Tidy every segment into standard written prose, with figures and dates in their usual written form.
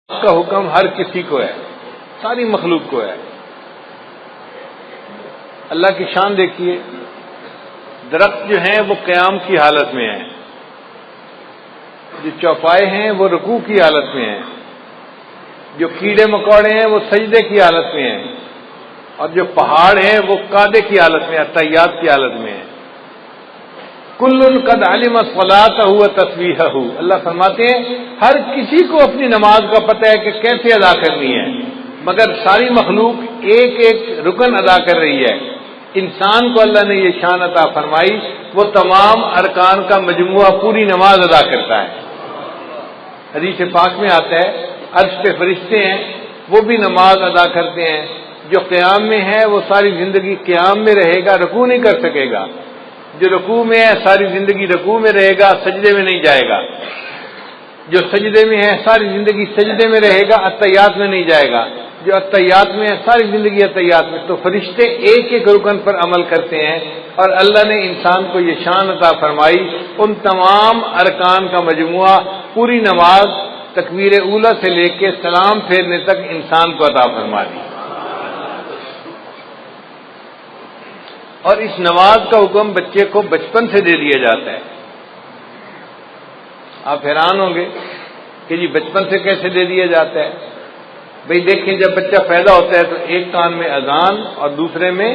کا حکم ہر کسی کو ہے، ساری مخلوق کو ہے۔ اللہ کی شان دیکھیے، درخت جو ہیں وہ قیام کی حالت میں ہیں، جو چوپائے ہیں وہ رکوع کی حالت میں ہیں، جو کیڑے مکوڑے ہیں وہ سجدے کی حالت میں ہیں، اور جو پہاڑ ہیں وہ قعدے کی حالت میں، تحیات کی حالت میں ہیں۔ کل قد علم صلاتہ و تسبیحہ، اللہ فرماتے ہیں ہر کسی کو اپنی نماز کا پتہ ہے کہ کیسے ادا کرنی ہے، مگر ساری مخلوق ایک ایک رکن ادا کر رہی ہے۔ انسان کو اللہ نے یہ شان عطا فرمائی، وہ تمام ارکان کا مجموعہ پوری نماز ادا کرتا ہے۔ حدیث پاک میں آتا ہے عرش پہ فرشتے ہیں، وہ بھی نماز ادا کرتے ہیں۔ جو قیام میں ہے وہ ساری زندگی قیام میں رہے گا، رکوع نہیں کر سکے گا۔ جو رکوع میں ہے ساری زندگی رکوع میں رہے گا، سجدے میں نہیں جائے گا۔ جو سجدے میں ہے ساری زندگی سجدے میں رہے گا، اتحیات میں نہیں جائے گا۔ جو اتحیات میں ہے ساری زندگی اتحیات میں۔ تو فرشتے ایک ایک رکن پر عمل کرتے ہیں، اور اللہ نے انسان کو یہ شان عطا فرمائی، ان تمام ارکان کا مجموعہ پوری نماز تکبیر اولی سے لے کے سلام پھیرنے تک انسان کو عطا فرما دی۔ اور اس نماز کا حکم بچے کو بچپن سے دے دیا جاتا ہے۔ آپ حیران ہوں گے کہ جی بچپن سے کیسے دے دیا جاتا ہے؟ بھئی دیکھیں، جب بچہ پیدا ہوتا ہے تو ایک کان میں اذان اور دوسرے میں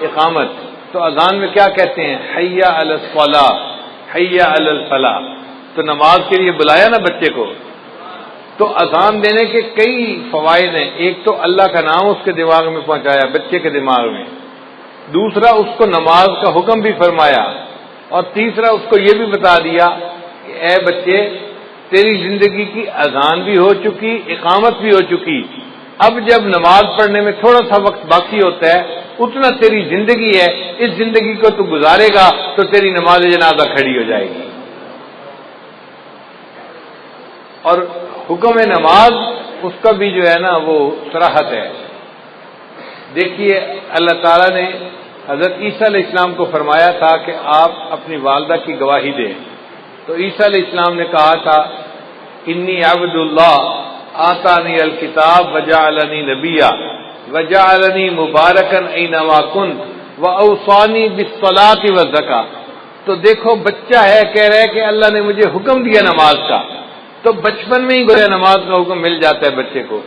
اقامت۔ تو اذان میں کیا کہتے ہیں؟ حی علی الصلاۃ، حی علی الفلاح۔ تو نماز کے لیے بلایا نا بچے کو، تو اذان دینے کے کئی فوائد ہیں۔ ایک تو اللہ کا نام اس کے دماغ میں پہنچایا، بچے کے دماغ میں۔ دوسرا، اس کو نماز کا حکم بھی فرمایا، اور تیسرا اس کو یہ بھی بتا دیا کہ اے بچے، تیری زندگی کی اذان بھی ہو چکی، اقامت بھی ہو چکی، اب جب نماز پڑھنے میں تھوڑا سا وقت باقی ہوتا ہے، اتنا تیری زندگی ہے، اس زندگی کو تو گزارے گا تو تیری نماز جنازہ کھڑی ہو جائے گی۔ اور حکم نماز اس کا بھی جو ہے نا وہ صراحت ہے۔ دیکھیے اللہ تعالیٰ نے حضرت عیسیٰ علیہ السلام کو فرمایا تھا کہ آپ اپنی والدہ کی گواہی دیں، تو عیسیٰ علیہ السلام نے کہا تھا انی عبد اللہ آتانی الکتاب وجعلنی نبیا وجعلنی مبارکا اینما کنت واوصانی بالصلاۃ والزکاۃ۔ تو دیکھو بچہ ہے، کہہ رہا ہے کہ اللہ نے مجھے حکم دیا نماز کا، تو بچپن میں ہی گویا نماز کا حکم مل جاتا ہے بچے کو۔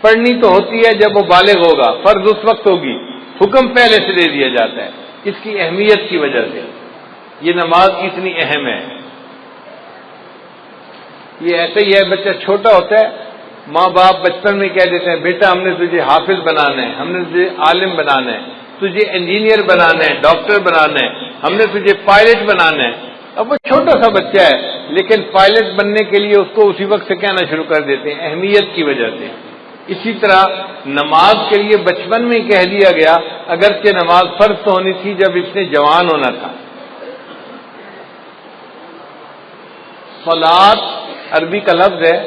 پڑھنی تو ہوتی ہے جب وہ بالغ ہوگا، فرض اس وقت ہوگی، حکم پہلے سے دے دیا جاتا ہے اس کی اہمیت کی وجہ سے۔ یہ نماز اتنی اہم ہے۔ یہ ایسے ہی ہے، بچہ چھوٹا ہوتا ہے، ماں باپ بچپن میں کہہ دیتے ہیں بیٹا ہم نے تجھے حافظ بنانا ہے، ہم نے تجھے عالم بنانا ہے، تجھے انجینئر بنانا ہے، ڈاکٹر بنانا ہے، ہم نے تجھے پائلٹ بنانا ہے۔ اب وہ چھوٹا سا بچہ ہے، لیکن پائلٹ بننے کے لیے اس کو اسی وقت سے کہنا شروع کر دیتے ہیں، اہمیت کی وجہ سے۔ اسی طرح نماز کے لیے بچپن میں کہہ دیا گیا، اگرچہ نماز فرض تو ہونی تھی جب اس نے جوان ہونا تھا۔ صلاۃ عربی کا لفظ ہے،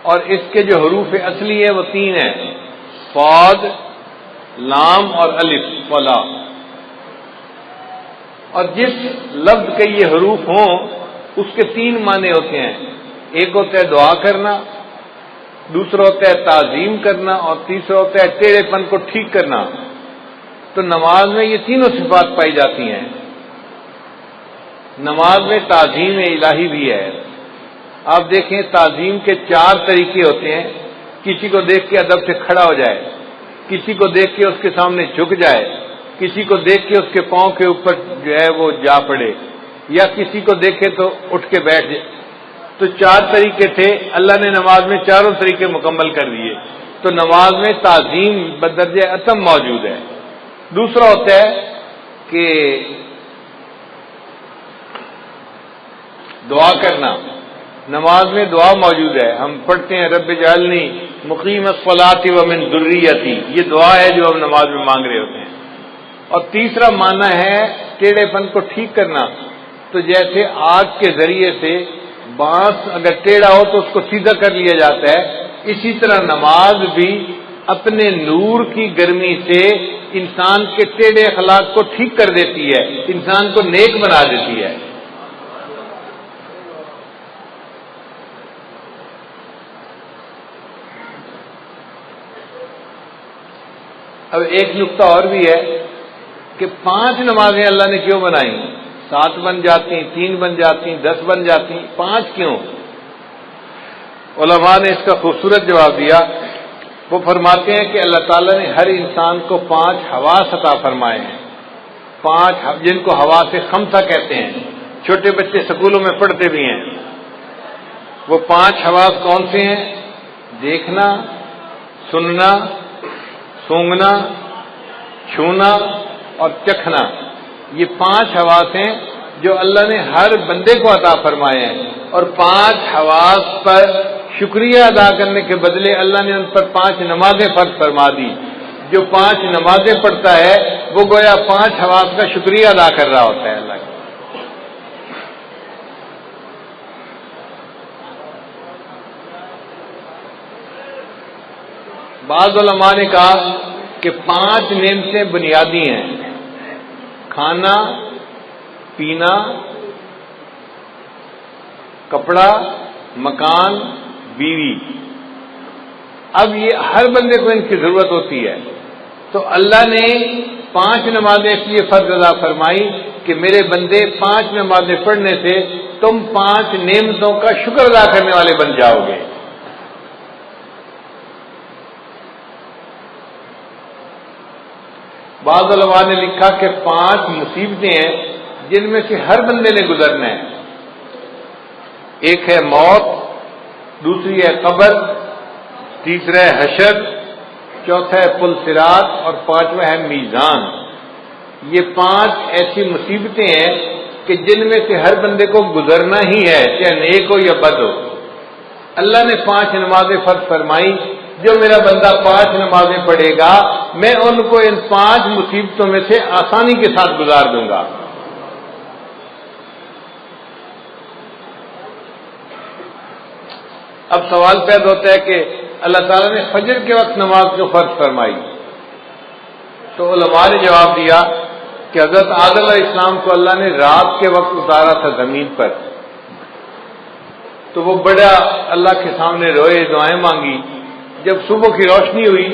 اور اس کے جو حروف اصلی ہے وہ 3 ہیں، صاد، لام اور الف، صلاۃ۔ اور جس لفظ کے یہ حروف ہوں اس کے 3 معنی ہوتے ہیں، ایک ہوتا ہے دعا کرنا، دوسرا ہوتا ہے تعظیم کرنا، اور تیسرا ہوتا ہے ٹیڑھے پن کو ٹھیک کرنا۔ تو نماز میں یہ تینوں صفات پائی جاتی ہیں۔ نماز میں تعظیم الہی بھی ہے۔ آپ دیکھیں تعظیم کے 4 طریقے ہوتے ہیں، کسی کو دیکھ کے ادب سے کھڑا ہو جائے، کسی کو دیکھ کے اس کے سامنے جھک جائے، کسی کو دیکھ کے اس کے پاؤں کے اوپر جو ہے وہ جا پڑے، یا کسی کو دیکھے تو اٹھ کے بیٹھ جائے۔ تو 4 طریقے تھے، اللہ نے نماز میں چاروں طریقے مکمل کر دیے۔ تو نماز میں تعظیم بدرجہ اتم موجود ہے۔ دوسرا ہوتا ہے کہ دعا کرنا، نماز میں دعا موجود ہے، ہم پڑھتے ہیں رب اجعلنی مقیم الصلاۃ ومن ذریتی، یہ دعا ہے جو ہم نماز میں مانگ رہے ہوتے ہیں۔ اور تیسرا معنی ہے ٹیڑھے پن کو ٹھیک کرنا، تو جیسے آگ کے ذریعے سے بانس اگر ٹیڑھا ہو تو اس کو سیدھا کر لیا جاتا ہے، اسی طرح نماز بھی اپنے نور کی گرمی سے انسان کے ٹیڑھے اخلاق کو ٹھیک کر دیتی ہے، انسان کو نیک بنا دیتی ہے۔ اب ایک نقطہ اور بھی ہے کہ 5 نمازیں اللہ نے کیوں بنائی؟ 7 بن جاتی، 3 بن جاتی، 10 بن جاتی، 5 کیوں؟ علماء نے اس کا خوبصورت جواب دیا۔ وہ فرماتے ہیں کہ اللہ تعالیٰ نے ہر انسان کو 5 حواس عطا فرمائے ہیں، 5 جن کو حواس خمسہ کہتے ہیں، چھوٹے بچے سکولوں میں پڑھتے بھی ہیں۔ وہ 5 حواس کون سے ہیں؟ دیکھنا، سننا، سونگھنا، چھونا اور چکھنا۔ یہ 5 حواس ہیں جو اللہ نے ہر بندے کو عطا فرمائے ہیں، اور 5 حواس پر شکریہ ادا کرنے کے بدلے اللہ نے ان پر 5 نمازیں فرض فرما دی۔ جو 5 نمازیں پڑھتا ہے وہ گویا 5 حواس کا شکریہ ادا کر رہا ہوتا ہے اللہ کا۔ بعض علماء نے کہا کہ 5 نعمتیں بنیادی ہیں: کھانا، پینا، کپڑا، مکان، بیوی۔ اب یہ ہر بندے کو ان کی ضرورت ہوتی ہے، تو اللہ نے 5 نمازیں اس لیے فرض ادا فرمائی کہ میرے بندے 5 نمازیں پڑھنے سے تم 5 نعمتوں کا شکر ادا کرنے والے بن جاؤ گے۔ بعض علماء نے لکھا کہ 5 مصیبتیں ہیں جن میں سے ہر بندے نے گزرنا ہے۔ ایک ہے موت، دوسری ہے قبر، تیسرا ہے حشر، چوتھا ہے پل صراط اور 5واں ہے میزان۔ یہ 5 ایسی مصیبتیں ہیں کہ جن میں سے ہر بندے کو گزرنا ہی ہے، چاہے نیک ہو یا بد ہو۔ اللہ نے 5 نمازیں فرض فرمائی، جو میرا بندہ 5 نمازیں پڑھے گا میں ان کو ان 5 مصیبتوں میں سے آسانی کے ساتھ گزار دوں گا۔ اب سوال پیدا ہوتا ہے کہ اللہ تعالیٰ نے فجر کے وقت نماز کو فرض فرمائی، تو علماء نے جواب دیا کہ حضرت آدم علیہ السلام کو اللہ نے رات کے وقت اتارا تھا زمین پر، تو وہ بڑا اللہ کے سامنے روئے، دعائیں مانگی۔ جب صبح کی روشنی ہوئی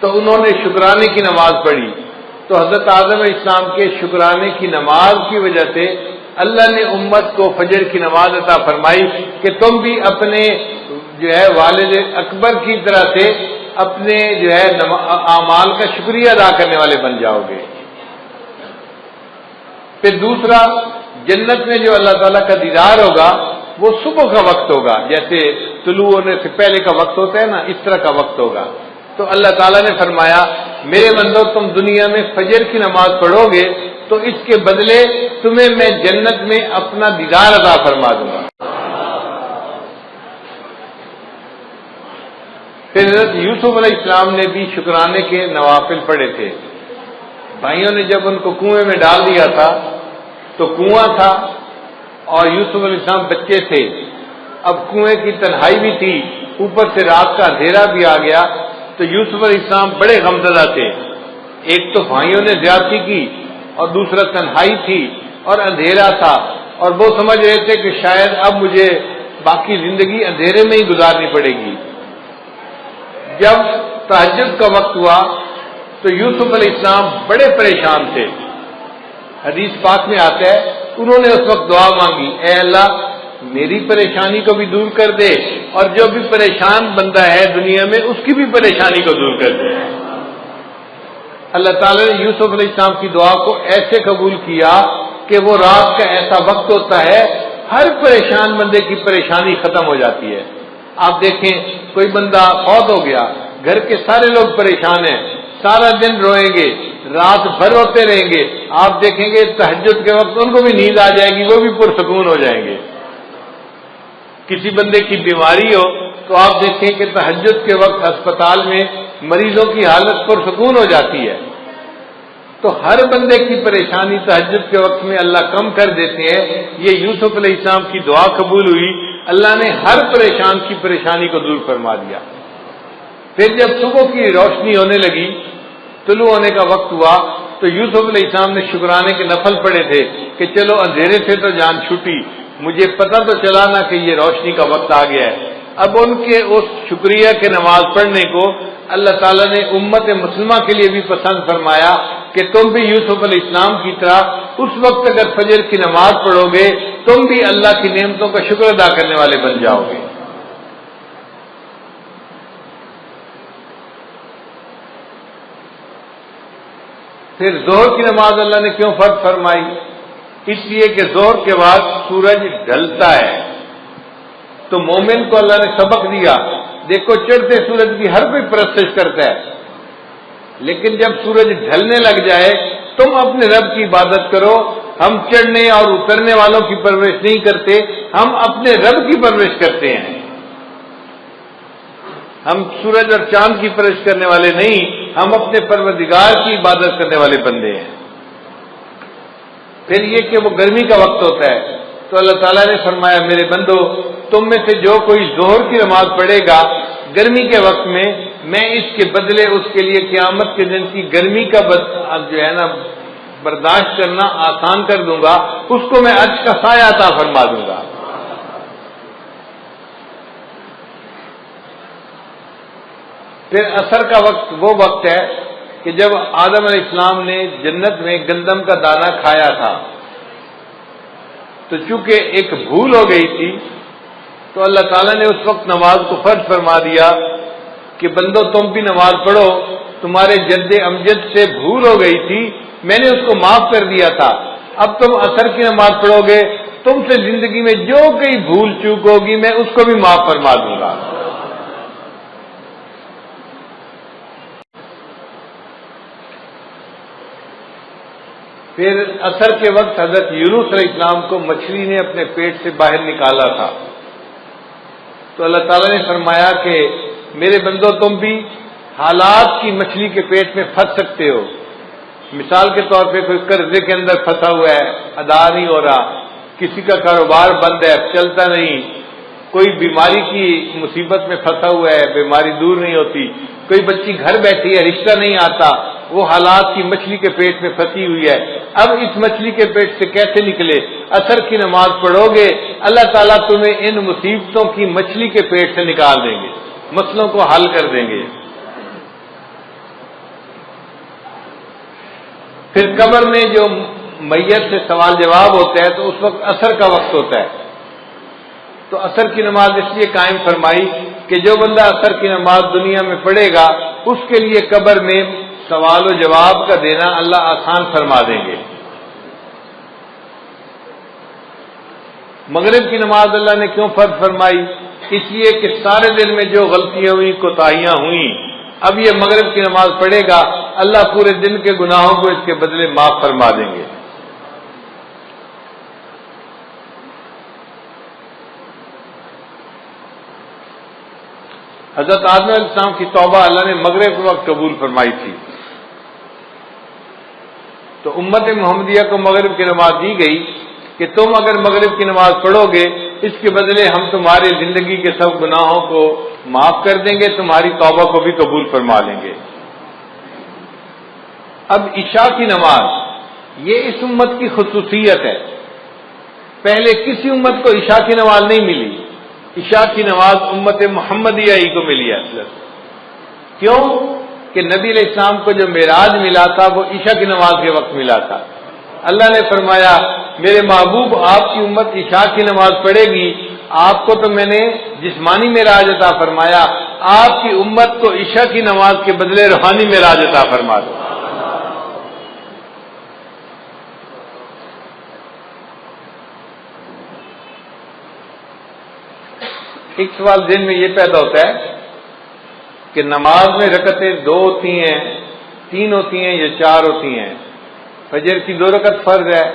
تو انہوں نے شکرانے کی نماز پڑھی، تو حضرت آدم علیہ السلام کے شکرانے کی نماز کی وجہ سے اللہ نے امت کو فجر کی نماز عطا فرمائی کہ تم بھی اپنے والد اکبر کی طرح سے اپنے اعمال کا شکریہ ادا کرنے والے بن جاؤ گے۔ پھر دوسرا، جنت میں جو اللہ تعالیٰ کا دیدار ہوگا وہ صبح کا وقت ہوگا، جیسے طلوع ہونے سے پہلے کا وقت ہوتا ہے نا، اس طرح کا وقت ہوگا۔ تو اللہ تعالیٰ نے فرمایا میرے بندو تم دنیا میں فجر کی نماز پڑھو گے تو اس کے بدلے تمہیں میں جنت میں اپنا دیدار عطا فرما دوں گا۔ پھر حضرت یوسف علیہ السلام نے بھی شکرانے کے نوافل پڑھے تھے۔ بھائیوں نے جب ان کو کنویں میں ڈال دیا تھا تو کنواں تھا اور یوسف علیہ السلام بچے تھے، اب کنویں کی تنہائی بھی تھی، اوپر سے رات کا اندھیرا بھی آ گیا، تو یوسف علیہ السلام بڑے غمزدہ تھے۔ ایک تو بھائیوں نے زیادتی کی اور دوسرا تنہائی تھی اور اندھیرا تھا، اور وہ سمجھ رہے تھے کہ شاید اب مجھے باقی زندگی اندھیرے میں ہی گزارنی پڑے گی۔ جب تہجد کا وقت ہوا تو یوسف علیہ السلام بڑے پریشان تھے۔ حدیث پاک میں آتا ہے انہوں نے اس وقت دعا مانگی، اے اللہ میری پریشانی کو بھی دور کر دے اور جو بھی پریشان بندہ ہے دنیا میں اس کی بھی پریشانی کو دور کر دے۔ اللہ تعالیٰ نے یوسف علیہ السلام کی دعا کو ایسے قبول کیا کہ وہ رات کا ایسا وقت ہوتا ہے ہر پریشان بندے کی پریشانی ختم ہو جاتی ہے۔ آپ دیکھیں کوئی بندہ فوت ہو گیا، گھر کے سارے لوگ پریشان ہیں، سارا دن روئیں گے، رات بھر روتے رہیں گے، آپ دیکھیں گے تہجد کے وقت ان کو بھی نیند آ جائے گی، وہ بھی پرسکون ہو جائیں گے۔ کسی بندے کی بیماری ہو تو آپ دیکھیں کہ تہجد کے وقت ہسپتال میں مریضوں کی حالت پرسکون ہو جاتی ہے۔ تو ہر بندے کی پریشانی تہجد کے وقت میں اللہ کم کر دیتے ہیں۔ یہ یوسف علیہ السلام کی دعا قبول ہوئی، اللہ نے ہر پریشان کی پریشانی کو دور فرما دیا۔ پھر جب صبح کی روشنی ہونے لگی، طلوع ہونے کا وقت ہوا، تو یوسف علیہ السلام نے شکرانے کے نفل پڑے تھے کہ چلو اندھیرے سے تو جان چھوٹی، مجھے پتہ تو چلا نہ کہ یہ روشنی کا وقت آ گیا ہے۔ اب ان کے اس شکریہ کے نماز پڑھنے کو اللہ تعالیٰ نے امت مسلمہ کے لیے بھی پسند فرمایا کہ تم بھی یوسف علیہ السلام کی طرح اس وقت اگر فجر کی نماز پڑھو گے تم بھی اللہ کی نعمتوں کا شکر ادا کرنے والے بن جاؤ گے۔ پھر ظہر کی نماز اللہ نے کیوں فرض فرمائی؟ اس لیے کہ ظہر کے بعد سورج ڈھلتا ہے، تو مومن کو اللہ نے سبق دیا، دیکھو چڑھتے سورج کی ہر کوئی پرستش کرتا ہے، لیکن جب سورج ڈھلنے لگ جائے تم اپنے رب کی عبادت کرو۔ ہم چڑھنے اور اترنے والوں کی پرورش نہیں کرتے، ہم اپنے رب کی پرورش کرتے ہیں۔ ہم سورج اور چاند کی پرورش کرنے والے نہیں، ہم اپنے پروردگار کی عبادت کرنے والے بندے ہیں۔ پھر یہ کہ وہ گرمی کا وقت ہوتا ہے تو اللہ تعالیٰ نے فرمایا میرے بندو تم میں سے جو کوئی ظہر کی نماز پڑھے گا گرمی کے وقت میں اس کے بدلے اس کے لیے قیامت کے دن کی گرمی کا جو ہے نا برداشت کرنا آسان کر دوں گا، اس کو میں عرش کا سایہ عطا فرما دوں گا۔ پھر عصر کا وقت وہ وقت ہے کہ جب آدم علیہ السلام نے جنت میں گندم کا دانہ کھایا تھا، تو چونکہ ایک بھول ہو گئی تھی تو اللہ تعالیٰ نے اس وقت نماز کو فرض فرما دیا کہ بندو تم بھی نماز پڑھو، تمہارے جد امجد سے بھول ہو گئی تھی، میں نے اس کو معاف کر دیا تھا، اب تم عصر کی نماز پڑھو گے، تم سے زندگی میں جو کوئی بھول چوک ہوگی میں اس کو بھی معاف فرما دوں گا۔ پھر عصر کے وقت حضرت یونس علیہ السلام کو مچھلی نے اپنے پیٹ سے باہر نکالا تھا، تو اللہ تعالیٰ نے فرمایا کہ میرے بندو تم بھی حالات کی مچھلی کے پیٹ میں پھنس سکتے ہو۔ مثال کے طور پہ کوئی قرضے کے اندر پھنسا ہوا ہے، ادا نہیں ہو رہا، کسی کا کاروبار بند ہے، چلتا نہیں، کوئی بیماری کی مصیبت میں پھنسا ہوا ہے، بیماری دور نہیں ہوتی، کوئی بچی گھر بیٹھی ہے، رشتہ نہیں آتا، وہ حالات کی مچھلی کے پیٹ میں پھنسی ہوئی ہے۔ اب اس مچھلی کے پیٹ سے کیسے نکلے؟ عصر کی نماز پڑھو گے اللہ تعالیٰ تمہیں ان مصیبتوں کی مچھلی کے پیٹ سے نکال دیں گے، مسئلوں کو حل کر دیں گے۔ پھر قبر میں جو میت سے سوال جواب ہوتا ہے تو اس وقت عصر کا وقت ہوتا ہے، تو عصر کی نماز اس لیے قائم فرمائی کہ جو بندہ عصر کی نماز دنیا میں پڑھے گا اس کے لیے قبر میں سوال و جواب کا دینا اللہ آسان فرما دیں گے۔ مغرب کی نماز اللہ نے کیوں فرض فرمائی؟ اس لیے کہ سارے دن میں جو غلطیاں ہوئی، کوتاہیاں ہوئیں، اب یہ مغرب کی نماز پڑھے گا اللہ پورے دن کے گناہوں کو اس کے بدلے معاف فرما دیں گے۔ حضرت آدم علیہ السلام کی توبہ اللہ نے مغرب کے وقت قبول فرمائی تھی، تو امت محمدیہ کو مغرب کی نماز دی گئی کہ تم اگر مغرب کی نماز پڑھو گے اس کے بدلے ہم تمہاری زندگی کے سب گناہوں کو معاف کر دیں گے، تمہاری توبہ کو بھی قبول فرما لیں گے۔ اب عشاء کی نماز یہ اس امت کی خصوصیت ہے، پہلے کسی امت کو عشاء کی نماز نہیں ملی، عشاء کی نماز امت محمدیہ ہی کو ملی ہے اصل۔ کیوں کہ نبی علیہ السلام کو جو معراج ملا تھا وہ عشاء کی نماز کے وقت ملا تھا۔ اللہ نے فرمایا میرے محبوب آپ کی امت عشاء کی نماز پڑھے گی، آپ کو تو میں نے جسمانی معراج عطا فرمایا، آپ کی امت کو عشاء کی نماز کے بدلے روحانی معراج عطا فرما دو۔ ایک سوال ذہن میں یہ پیدا ہوتا ہے کہ نماز میں رکعتیں 2 ہوتی ہیں، 3 ہوتی ہیں یا 4 ہوتی ہیں؟ فجر کی 2 رکعت فرض ہے،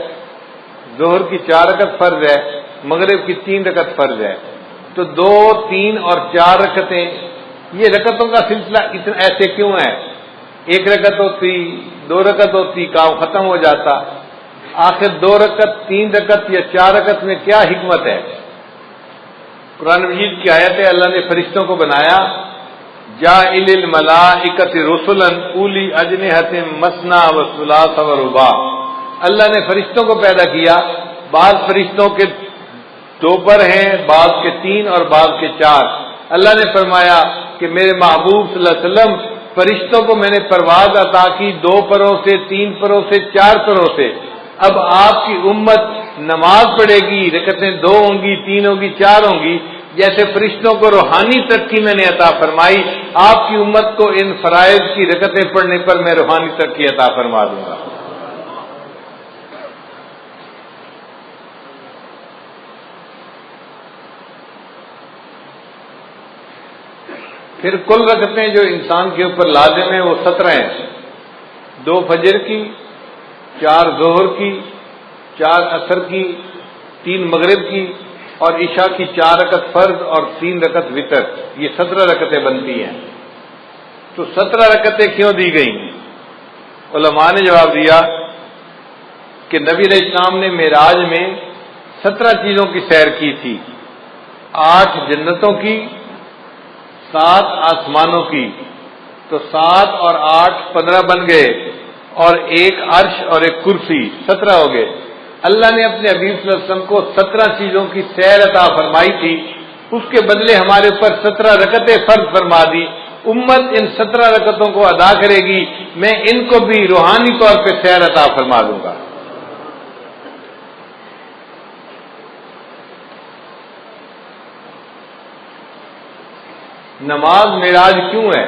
ظہر کی 4 رکعت فرض ہے، مغرب کی 3 رکعت فرض ہے، تو 2، 3 اور 4 رکعتیں، یہ رکعتوں کا سلسلہ اتنا ایسے کیوں ہے؟ 1 رکعت ہوتی، 2 رکعت ہوتی، کام ختم ہو جاتا، آخر 2 رکعت، 3 رکعت یا 4 رکعت میں کیا حکمت ہے؟ قرآن مجید کی آیت ہے اللہ نے فرشتوں کو بنایا جاعل الملائکۃ رسلا اولی اجنحۃ مثنی و ثلاث و رباع، اللہ نے فرشتوں کو پیدا کیا، بعض فرشتوں کے 2 پر ہیں، بعض کے 3 اور بعض کے 4۔ اللہ نے فرمایا کہ میرے محبوب صلی اللہ علیہ وسلم فرشتوں کو میں نے پرواز عطا کی 2 پروں سے، 3 پروں سے، 4 پروں سے، اب آپ کی امت نماز پڑھے گی، رکعتیں 2 ہوں گی، 3 ہوں گی، 4 ہوں گی، جیسے فرشتوں کو روحانی ترقی میں نے عطا فرمائی، آپ کی امت کو ان فرائض کی رکعتیں پڑھنے پر میں روحانی ترقی عطا فرما دوں گا۔ پھر کل رکعتیں جو انسان کے اوپر لازم ہیں وہ 17 ہیں، 2 فجر کی، 4 ظہر کی، 4 عصر کی، 3 مغرب کی، اور عشاء کی 4 رکعت فرض اور 3 رکعت وتر، یہ 17 رکعتیں بنتی ہیں۔ تو 17 رکعتیں کیوں دی گئیں؟ علماء نے جواب دیا کہ نبی علیہ السلام نے معراج میں 17 چیزوں کی سیر کی تھی، 8 جنتوں کی، 7 آسمانوں کی، تو 7 اور 8 15 بن گئے، اور 1 عرش اور 1 کرسی، 17 ہو گئے۔ اللہ نے اپنے حبیب صلی اللہ علیہ وسلم کو 17 چیزوں کی سیر عطا فرمائی تھی، اس کے بدلے ہمارے اوپر 17 رکعتیں فرض فرما دی۔ امت ان 17 رکعتوں کو ادا کرے گی، میں ان کو بھی روحانی طور پہ سیر عطا فرما دوں گا۔ نماز معراج کیوں ہے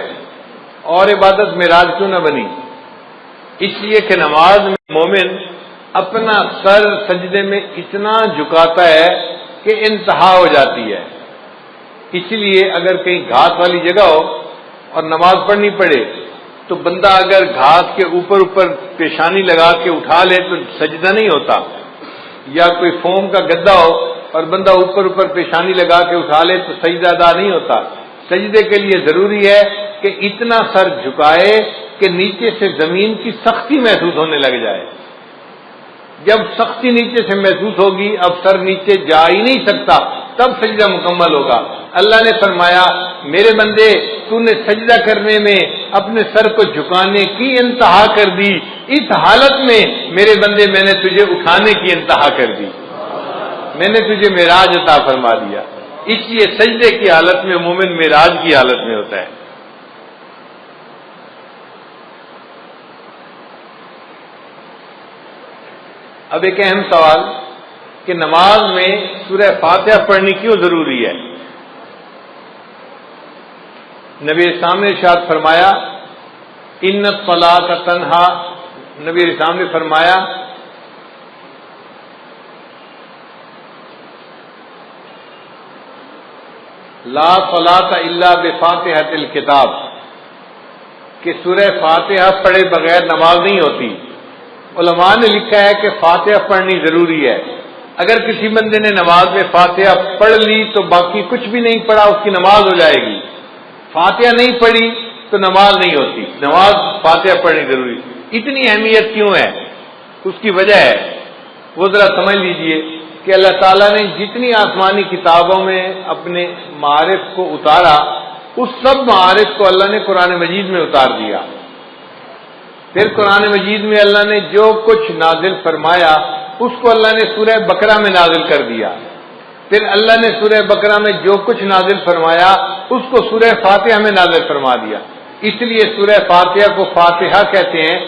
اور عبادت معراج کیوں نہ بنی؟ اس لیے کہ نماز میں مومن اپنا سر سجدے میں اتنا جھکاتا ہے کہ انتہا ہو جاتی ہے۔ اس لیے اگر کہیں گھاس والی جگہ ہو اور نماز پڑھنی پڑے تو بندہ اگر گھاس کے اوپر پیشانی لگا کے اٹھا لے تو سجدہ نہیں ہوتا، یا کوئی فوم کا گدا ہو اور بندہ اوپر پیشانی لگا کے اٹھا لے تو سجدہ ادا نہیں ہوتا۔ سجدے کے لیے ضروری ہے کہ اتنا سر جھکائے کہ نیچے سے زمین کی سختی محسوس ہونے لگ جائے۔ جب سختی نیچے سے محسوس ہوگی، اب سر نیچے جا ہی نہیں سکتا، تب سجدہ مکمل ہوگا۔ اللہ نے فرمایا میرے بندے تو نے سجدہ کرنے میں اپنے سر کو جھکانے کی انتہا کر دی، اس حالت میں میرے بندے میں نے تجھے اٹھانے کی انتہا کر دی، میں نے تجھے معراج عطا فرما دیا۔ اس لیے سجدے کی حالت میں مومن معراج کی حالت میں ہوتا ہے۔ اب ایک اہم سوال کہ نماز میں سورہ فاتحہ پڑھنی کیوں ضروری ہے؟ نبی اسلام نے ارشاد فرمایا ان الصلاۃ تنہا، نبی اسلام نے فرمایا لا صلاۃ الا بفاتحۃ الکتاب، کہ سورہ فاتحہ پڑھے بغیر نماز نہیں ہوتی۔ علماء نے لکھا ہے کہ فاتحہ پڑھنی ضروری ہے۔ اگر کسی بندے نے نماز میں فاتحہ پڑھ لی تو باقی کچھ بھی نہیں پڑھا، اس کی نماز ہو جائے گی۔ فاتحہ نہیں پڑھی تو نماز نہیں ہوتی، نماز فاتحہ پڑھنی ضروری۔ اتنی اہمیت کیوں ہے؟ اس کی وجہ ہے، وہ ذرا سمجھ لیجئے کہ اللہ تعالیٰ نے جتنی آسمانی کتابوں میں اپنے معارف کو اتارا، اس سب معارف کو اللہ نے قرآن مجید میں اتار دیا۔ پھر قرآن مجید میں اللہ نے جو کچھ نازل فرمایا اس کو اللہ نے سورہ بقرہ میں نازل کر دیا۔ پھر اللہ نے سورہ بقرہ میں جو کچھ نازل فرمایا اس کو سورہ فاتحہ میں نازل فرما دیا۔ اس لیے سورہ فاتحہ کو فاتحہ کہتے ہیں،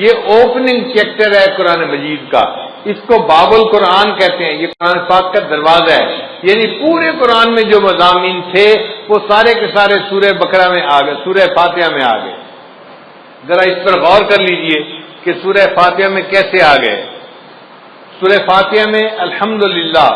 یہ اوپننگ چیپٹر ہے قرآن مجید کا، اس کو باب القرآن کہتے ہیں، یہ قرآن پاک کا دروازہ ہے، یعنی پورے قرآن میں جو مضامین تھے وہ سارے کے سارے سورہ بقرہ میں آ گئے، سورہ فاتحہ میں آ گئے۔ ذرا اس پر غور کر لیجئے کہ سورہ فاتحہ میں کیسے آ گئے۔ سورہ فاتحہ میں الحمدللہ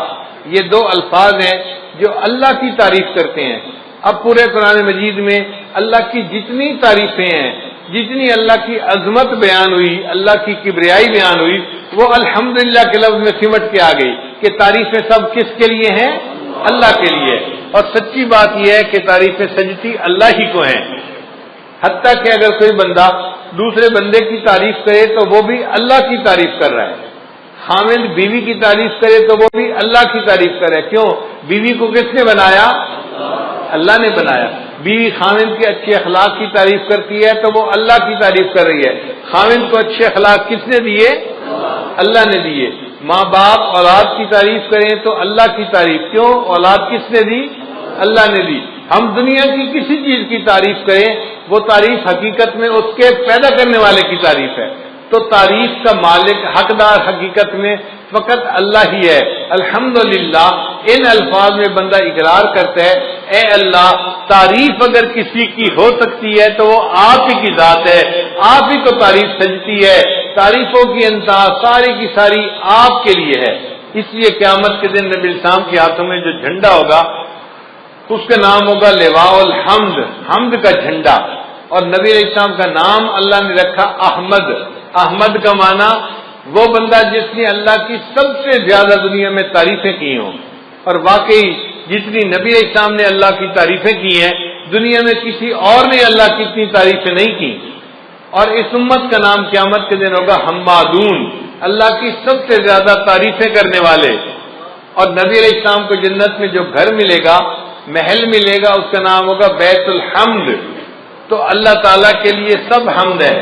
یہ 2 الفاظ ہیں جو اللہ کی تعریف کرتے ہیں۔ اب پورے قرآن مجید میں اللہ کی جتنی تعریفیں ہیں، جتنی اللہ کی عظمت بیان ہوئی، اللہ کی کبریائی بیان ہوئی، وہ الحمدللہ کے لفظ میں سمٹ کے آ گئی کہ تعریفیں سب کس کے لیے ہیں؟ اللہ کے لیے۔ اور سچی بات یہ ہے کہ تعریفیں سجتی اللہ ہی کو ہیں، حتیٰ کہ اگر کوئی بندہ دوسرے بندے کی تعریف کرے تو وہ بھی اللہ کی تعریف کر رہا ہے۔ خاوند بیوی کی تعریف کرے تو وہ بھی اللہ کی تعریف کرے۔ کیوں؟ بیوی کو کس نے بنایا؟ اللہ نے بنایا۔ بیوی خاوند کے اچھے اخلاق کی تعریف کرتی ہے تو وہ اللہ کی تعریف کر رہی ہے۔ خاوند کو اچھے اخلاق کس نے دیے؟ اللہ نے دیے۔ ماں باپ اولاد کی تعریف کریں تو اللہ کی تعریف، کیوں؟ اولاد کس نے دی؟ اللہ نے دی۔ ہم دنیا کی کسی چیز کی تعریف کریں وہ تعریف حقیقت میں اس کے پیدا کرنے والے کی تعریف ہے، تو تعریف کا مالک حقدار حقیقت میں فقط اللہ ہی ہے۔ الحمدللہ ان الفاظ میں بندہ اقرار کرتا ہے، اے اللہ تعریف اگر کسی کی ہو سکتی ہے تو وہ آپ ہی کی ذات ہے، آپ ہی کو تعریف سجتی ہے، تعریفوں کی انتہا ساری کی ساری آپ کے لیے ہے۔ اس لیے قیامت کے دن نبی السلام کے ہاتھوں میں جو جھنڈا ہوگا اس کا نام ہوگا لواء الحمد، حمد کا جھنڈا، اور نبی علیہ السلام کا نام اللہ نے رکھا احمد۔ احمد کا معنی وہ بندہ جس نے اللہ کی سب سے زیادہ دنیا میں تعریفیں کی ہوں، اور واقعی جتنی نبی علیہ السلام نے اللہ کی تعریفیں کی ہیں دنیا میں کسی اور نے اللہ کی اتنی تعریفیں نہیں کی۔ اور اس امت کا نام قیامت کے دن ہوگا حمادون، اللہ کی سب سے زیادہ تعریفیں کرنے والے۔ اور نبی علیہ السلام کو جنت میں جو گھر ملے گا، محل ملے گا، اس کا نام ہوگا بیت الحمد۔ تو اللہ تعالیٰ کے لیے سب حمد ہے،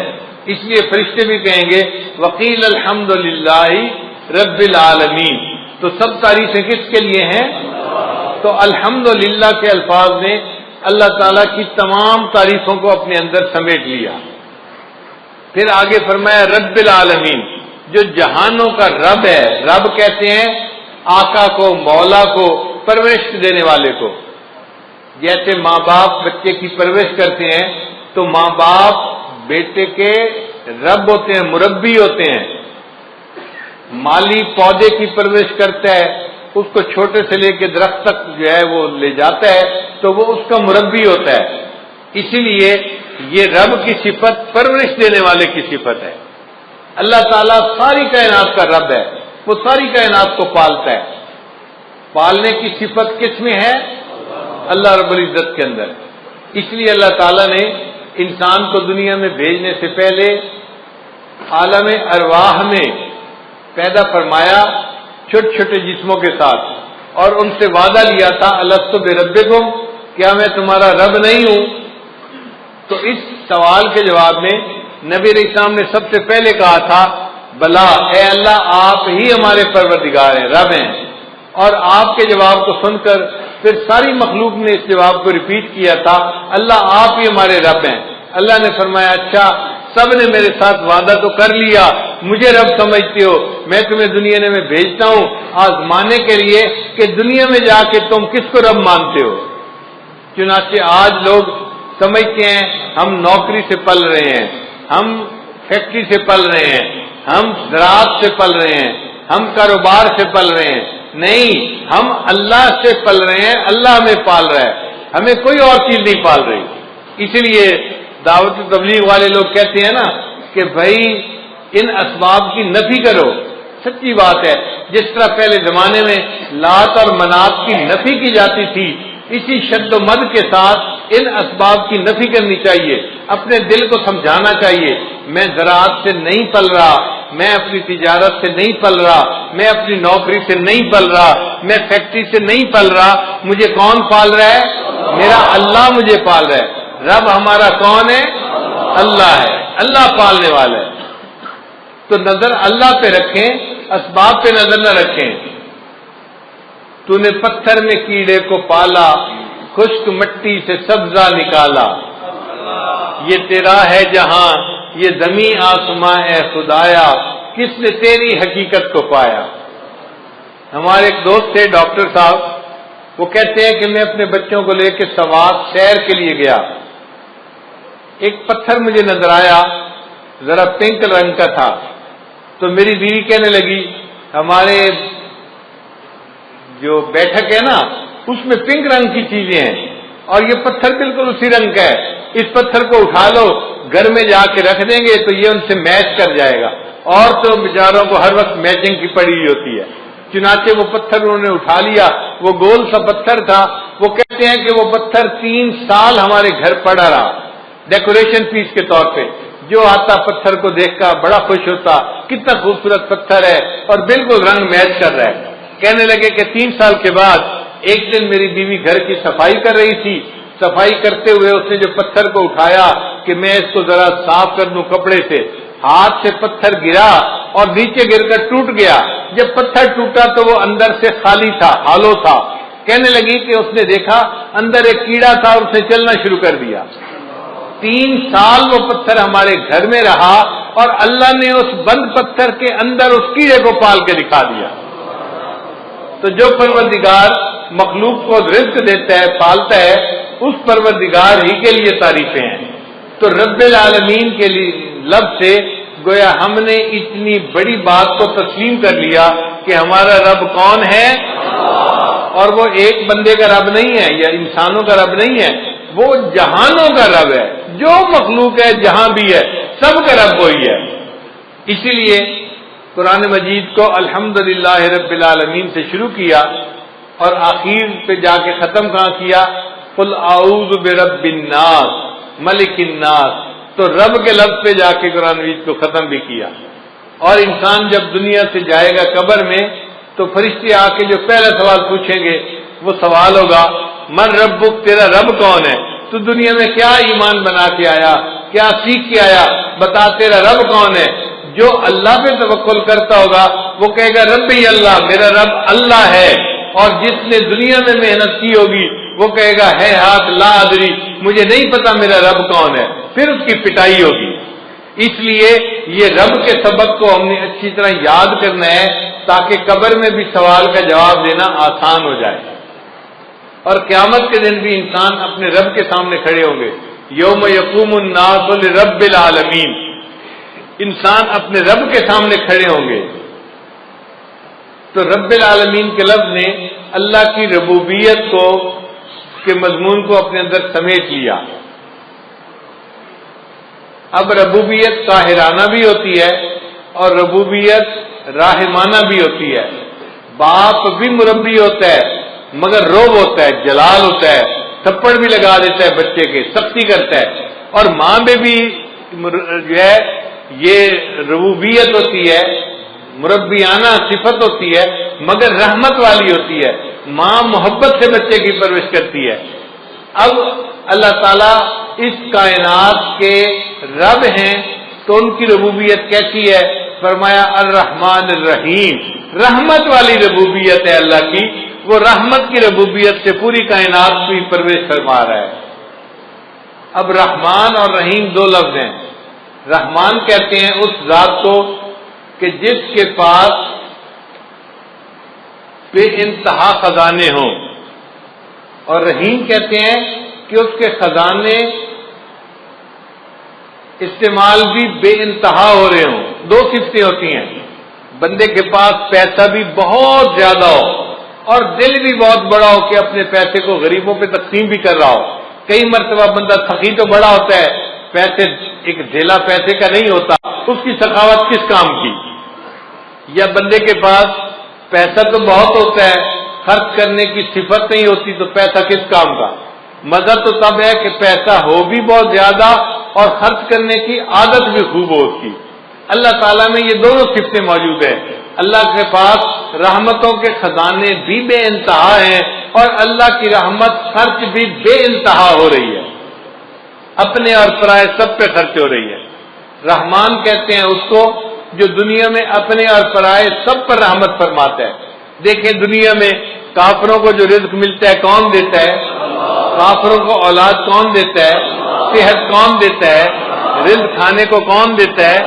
اس لیے فرشتے بھی کہیں گے وقیل الحمد للہ رب العالمین۔ تو سب تعریفیں کس کے لیے ہیں؟ تو الحمدللہ کے الفاظ نے اللہ تعالیٰ کی تمام تعریفوں کو اپنے اندر سمیٹ لیا۔ پھر آگے فرمایا رب العالمین، جو جہانوں کا رب ہے۔ رب کہتے ہیں آقا کو، مولا کو، پرورش دینے والے کو۔ جیسے ماں باپ بچے کی پرورش کرتے ہیں تو ماں باپ بیٹے کے رب ہوتے ہیں، مربی ہوتے ہیں۔ مالی پودے کی پرورش کرتا ہے، اس کو چھوٹے سے لے کے درخت تک جو ہے وہ لے جاتا ہے تو وہ اس کا مربی ہوتا ہے۔ اسی لیے یہ رب کی صفت پرورش دینے والے کی صفت ہے۔ اللہ تعالیٰ ساری کائنات کا رب ہے، وہ ساری کائنات کو پالتا ہے۔ پالنے کی صفت کس میں ہے؟ اللہ رب العزت کے اندر۔ اس لیے اللہ تعالیٰ نے انسان کو دنیا میں بھیجنے سے پہلے عالم ارواح میں پیدا فرمایا چھوٹے چھوٹے جسموں کے ساتھ، اور ان سے وعدہ لیا تھا الستو بربکم، کیا میں تمہارا رب نہیں ہوں؟ تو اس سوال کے جواب میں نبی علیہ السلام نے سب سے پہلے کہا تھا بلا، اے اللہ آپ ہی ہمارے پروردگار ہیں، رب ہیں۔ اور آپ کے جواب کو سن کر پھر ساری مخلوق نے اس جواب کو ریپیٹ کیا تھا، اللہ آپ ہی ہمارے رب ہیں۔ اللہ نے فرمایا اچھا سب نے میرے ساتھ وعدہ تو کر لیا، مجھے رب سمجھتے ہو، میں تمہیں دنیا میں بھیجتا ہوں آزمانے کے لیے کہ دنیا میں جا کے تم کس کو رب مانتے ہو۔ چنانچہ آج لوگ سمجھتے ہیں ہم نوکری سے پل رہے ہیں، ہم فیکٹری سے پل رہے ہیں، ہم زراعت سے پل رہے ہیں، ہم کاروبار سے پل رہے ہیں۔ نہیں، ہم اللہ سے پل رہے ہیں، اللہ ہمیں پال رہا ہے، ہمیں کوئی اور چیز نہیں پال رہی۔ اسی لیے دعوت تبلیغ والے لوگ کہتے ہیں نا کہ بھائی ان اسباب کی نفی کرو۔ سچی بات ہے، جس طرح پہلے زمانے میں لات اور منات کی نفی کی جاتی تھی، اسی شد و مد کے ساتھ ان اسباب کی نفی کرنی چاہیے، اپنے دل کو سمجھانا چاہیے میں زراعت سے نہیں پل رہا، میں اپنی تجارت سے نہیں پل رہا، میں اپنی نوکری سے نہیں پل رہا، میں فیکٹری سے نہیں پل رہا، مجھے کون پال رہا ہے؟ میرا اللہ مجھے پال رہا ہے۔ رب ہمارا کون ہے؟ اللہ ہے، اللہ پالنے والا ہے۔ تو نظر اللہ پہ رکھیں، اسباب پہ نظر نہ رکھیں۔ تو نے پتھر میں کیڑے کو پالا، خشک مٹی سے سبزہ نکالا، یہ تیرا ہے جہاں، یہ زمین آسماں اے خدایا، کس نے تیری حقیقت کو پایا۔ ہمارے ایک دوست تھے ڈاکٹر صاحب، وہ کہتے ہیں کہ میں اپنے بچوں کو لے کے سوات سیر کے لیے گیا، ایک پتھر مجھے نظر آیا، ذرا پنک رنگ کا تھا، تو میری بیوی کہنے لگی ہمارے جو بیٹھک ہے نا اس میں پنک رنگ کی چیزیں ہیں اور یہ پتھر بالکل اسی رنگ کا ہے، اس پتھر کو اٹھا لو گھر میں جا کے رکھ دیں گے تو یہ ان سے میچ کر جائے گا، اور تو بیچاروں کو ہر وقت میچنگ کی پڑی ہوئی ہوتی ہے۔ چنانچہ وہ پتھر انہوں نے اٹھا لیا، وہ گول سا پتھر تھا، وہ کہتے ہیں کہ وہ پتھر 3 سال ہمارے گھر پڑا رہا ڈیکوریشن پیس کے طور پہ، جو آتا پتھر کو دیکھ کر بڑا خوش ہوتا، کتنا خوبصورت پتھر ہے اور بالکل رنگ میچ کر رہا ہے۔ کہنے لگے کہ 3 سال کے بعد ایک دن میری بیوی گھر کی صفائی کر رہی تھی، صفائی کرتے ہوئے اس نے جو پتھر کو اٹھایا کہ میں اس کو ذرا صاف کر دوں کپڑے سے، ہاتھ سے پتھر گرا اور نیچے گر کر ٹوٹ گیا۔ جب پتھر ٹوٹا تو وہ اندر سے خالی تھا، ہالو تھا، کہنے لگی کہ اس نے دیکھا اندر ایک کیڑا تھا اور اس نے چلنا شروع کر دیا. 3 سال وہ پتھر ہمارے گھر میں رہا اور اللہ نے اس بند پتھر کے اندر اس کیڑے کو پال کے دکھا دیا. تو جو پروردگار مخلوق کو رزق دیتا ہے، پالتا ہے، اس پروردگار ہی کے لیے تعریفیں ہیں. تو رب العالمین کے لفظ سے گویا ہم نے اتنی بڑی بات کو تسلیم کر لیا کہ ہمارا رب کون ہے، اور وہ ایک بندے کا رب نہیں ہے یا انسانوں کا رب نہیں ہے، وہ جہانوں کا رب ہے. جو مخلوق ہے جہاں بھی ہے سب کا رب وہی ہے. اسی لیے قرآن مجید کو الحمدللہ رب العالمین سے شروع کیا اور آخر پہ جا کے ختم کہاں کیا؟ قل اعوذ برب الناس ملک الناس. تو رب کے لفظ پہ جا کے قرآن مجید کو ختم بھی کیا. اور انسان جب دنیا سے جائے گا قبر میں تو فرشتے آ کے جو پہلا سوال پوچھیں گے وہ سوال ہوگا من ربک، تیرا رب کون ہے؟ تو دنیا میں کیا ایمان بنا کے آیا، کیا سیکھ کے آیا؟ بتا تیرا رب کون ہے. جو اللہ پہ توکل کرتا ہوگا وہ کہے گا رب ہی اللہ، میرا رب اللہ ہے. اور جس نے دنیا میں محنت کی ہوگی وہ کہے گا ہے ہاتھ لا ادری، مجھے نہیں پتا میرا رب کون ہے. پھر اس کی پٹائی ہوگی. اس لیے یہ رب کے سبق کو ہم نے اچھی طرح یاد کرنا ہے تاکہ قبر میں بھی سوال کا جواب دینا آسان ہو جائے. اور قیامت کے دن بھی انسان اپنے رب کے سامنے کھڑے ہوں گے. یوم یقوم الناس لرب العالمین، انسان اپنے رب کے سامنے کھڑے ہوں گے. تو رب العالمین کے لفظ نے اللہ کی ربوبیت کو کے مضمون کو اپنے اندر سمیٹ لیا. اب ربوبیت قاہرانہ بھی ہوتی ہے اور ربوبیت راحمانہ بھی ہوتی ہے. باپ بھی مربی ہوتا ہے مگر روب ہوتا ہے، جلال ہوتا ہے، تھپڑ بھی لگا دیتا ہے بچے کے، سختی کرتا ہے. اور ماں میں بھی جو ہے یہ ربوبیت ہوتی ہے، مربیانہ صفت ہوتی ہے مگر رحمت والی ہوتی ہے. ماں محبت سے بچے کی پرورش کرتی ہے. اب اللہ تعالیٰ اس کائنات کے رب ہیں تو ان کی ربوبیت کیسی ہے؟ فرمایا الرحمن الرحیم، رحمت والی ربوبیت ہے اللہ کی. وہ رحمت کی ربوبیت سے پوری کائنات کی پرورش فرما رہا ہے. اب رحمان اور رحیم 2 لفظ ہیں. رحمان کہتے ہیں اس ذات کو کہ جس کے پاس بے انتہا خزانے ہوں، اور رحیم کہتے ہیں کہ اس کے خزانے استعمال بھی بے انتہا ہو رہے ہوں. 2 صفتیں ہوتی ہیں، بندے کے پاس پیسہ بھی بہت زیادہ ہو اور دل بھی بہت بڑا ہو کہ اپنے پیسے کو غریبوں پہ تقسیم بھی کر رہا ہو. کئی مرتبہ بندہ سخی تو بڑا ہوتا ہے، پیسے ایک ڈھیلا پیسے کا نہیں ہوتا، اس کی سخاوت کس کام کی؟ یا بندے کے پاس پیسہ تو بہت ہوتا ہے، خرچ کرنے کی صفت نہیں ہوتی تو پیسہ کس کام کا؟ مزہ تو تب ہے کہ پیسہ ہو بھی بہت زیادہ اور خرچ کرنے کی عادت بھی خوب ہو اس کی. اللہ تعالیٰ میں یہ دونوں صفتیں موجود ہیں. اللہ کے پاس رحمتوں کے خزانے بھی بے انتہا ہیں اور اللہ کی رحمت خرچ بھی بے انتہا ہو رہی ہے، اپنے اور پرائے سب پہ خرچ ہو رہی ہے. رحمان کہتے ہیں اس کو جو دنیا میں اپنے اور پرائے سب پر رحمت فرماتا ہے. دیکھیں دنیا میں کافروں کو جو رزق ملتا ہے کون دیتا ہے؟ کافروں کو اولاد کون دیتا ہے؟ صحت کون دیتا ہے؟ رزق کھانے کو کون دیتا ہے؟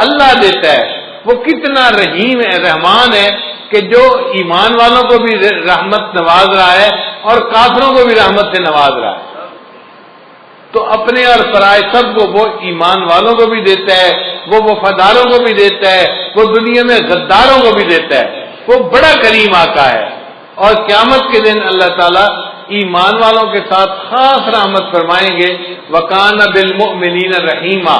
اللہ دیتا ہے. وہ کتنا رحیم ہے، رحمان ہے کہ جو ایمان والوں کو بھی رحمت نواز رہا ہے اور کافروں کو بھی رحمت سے نواز رہا ہے. تو اپنے اور پرائے سب کو وہ ایمان والوں کو بھی دیتا ہے، وہ وفاداروں کو بھی دیتا ہے، وہ دنیا میں غداروں کو بھی دیتا ہے. وہ بڑا کریم آقا ہے. اور قیامت کے دن اللہ تعالیٰ ایمان والوں کے ساتھ خاص رحمت فرمائیں گے. وَكَانَ بِالْمُؤْمِنِينَ رَحِيمًا.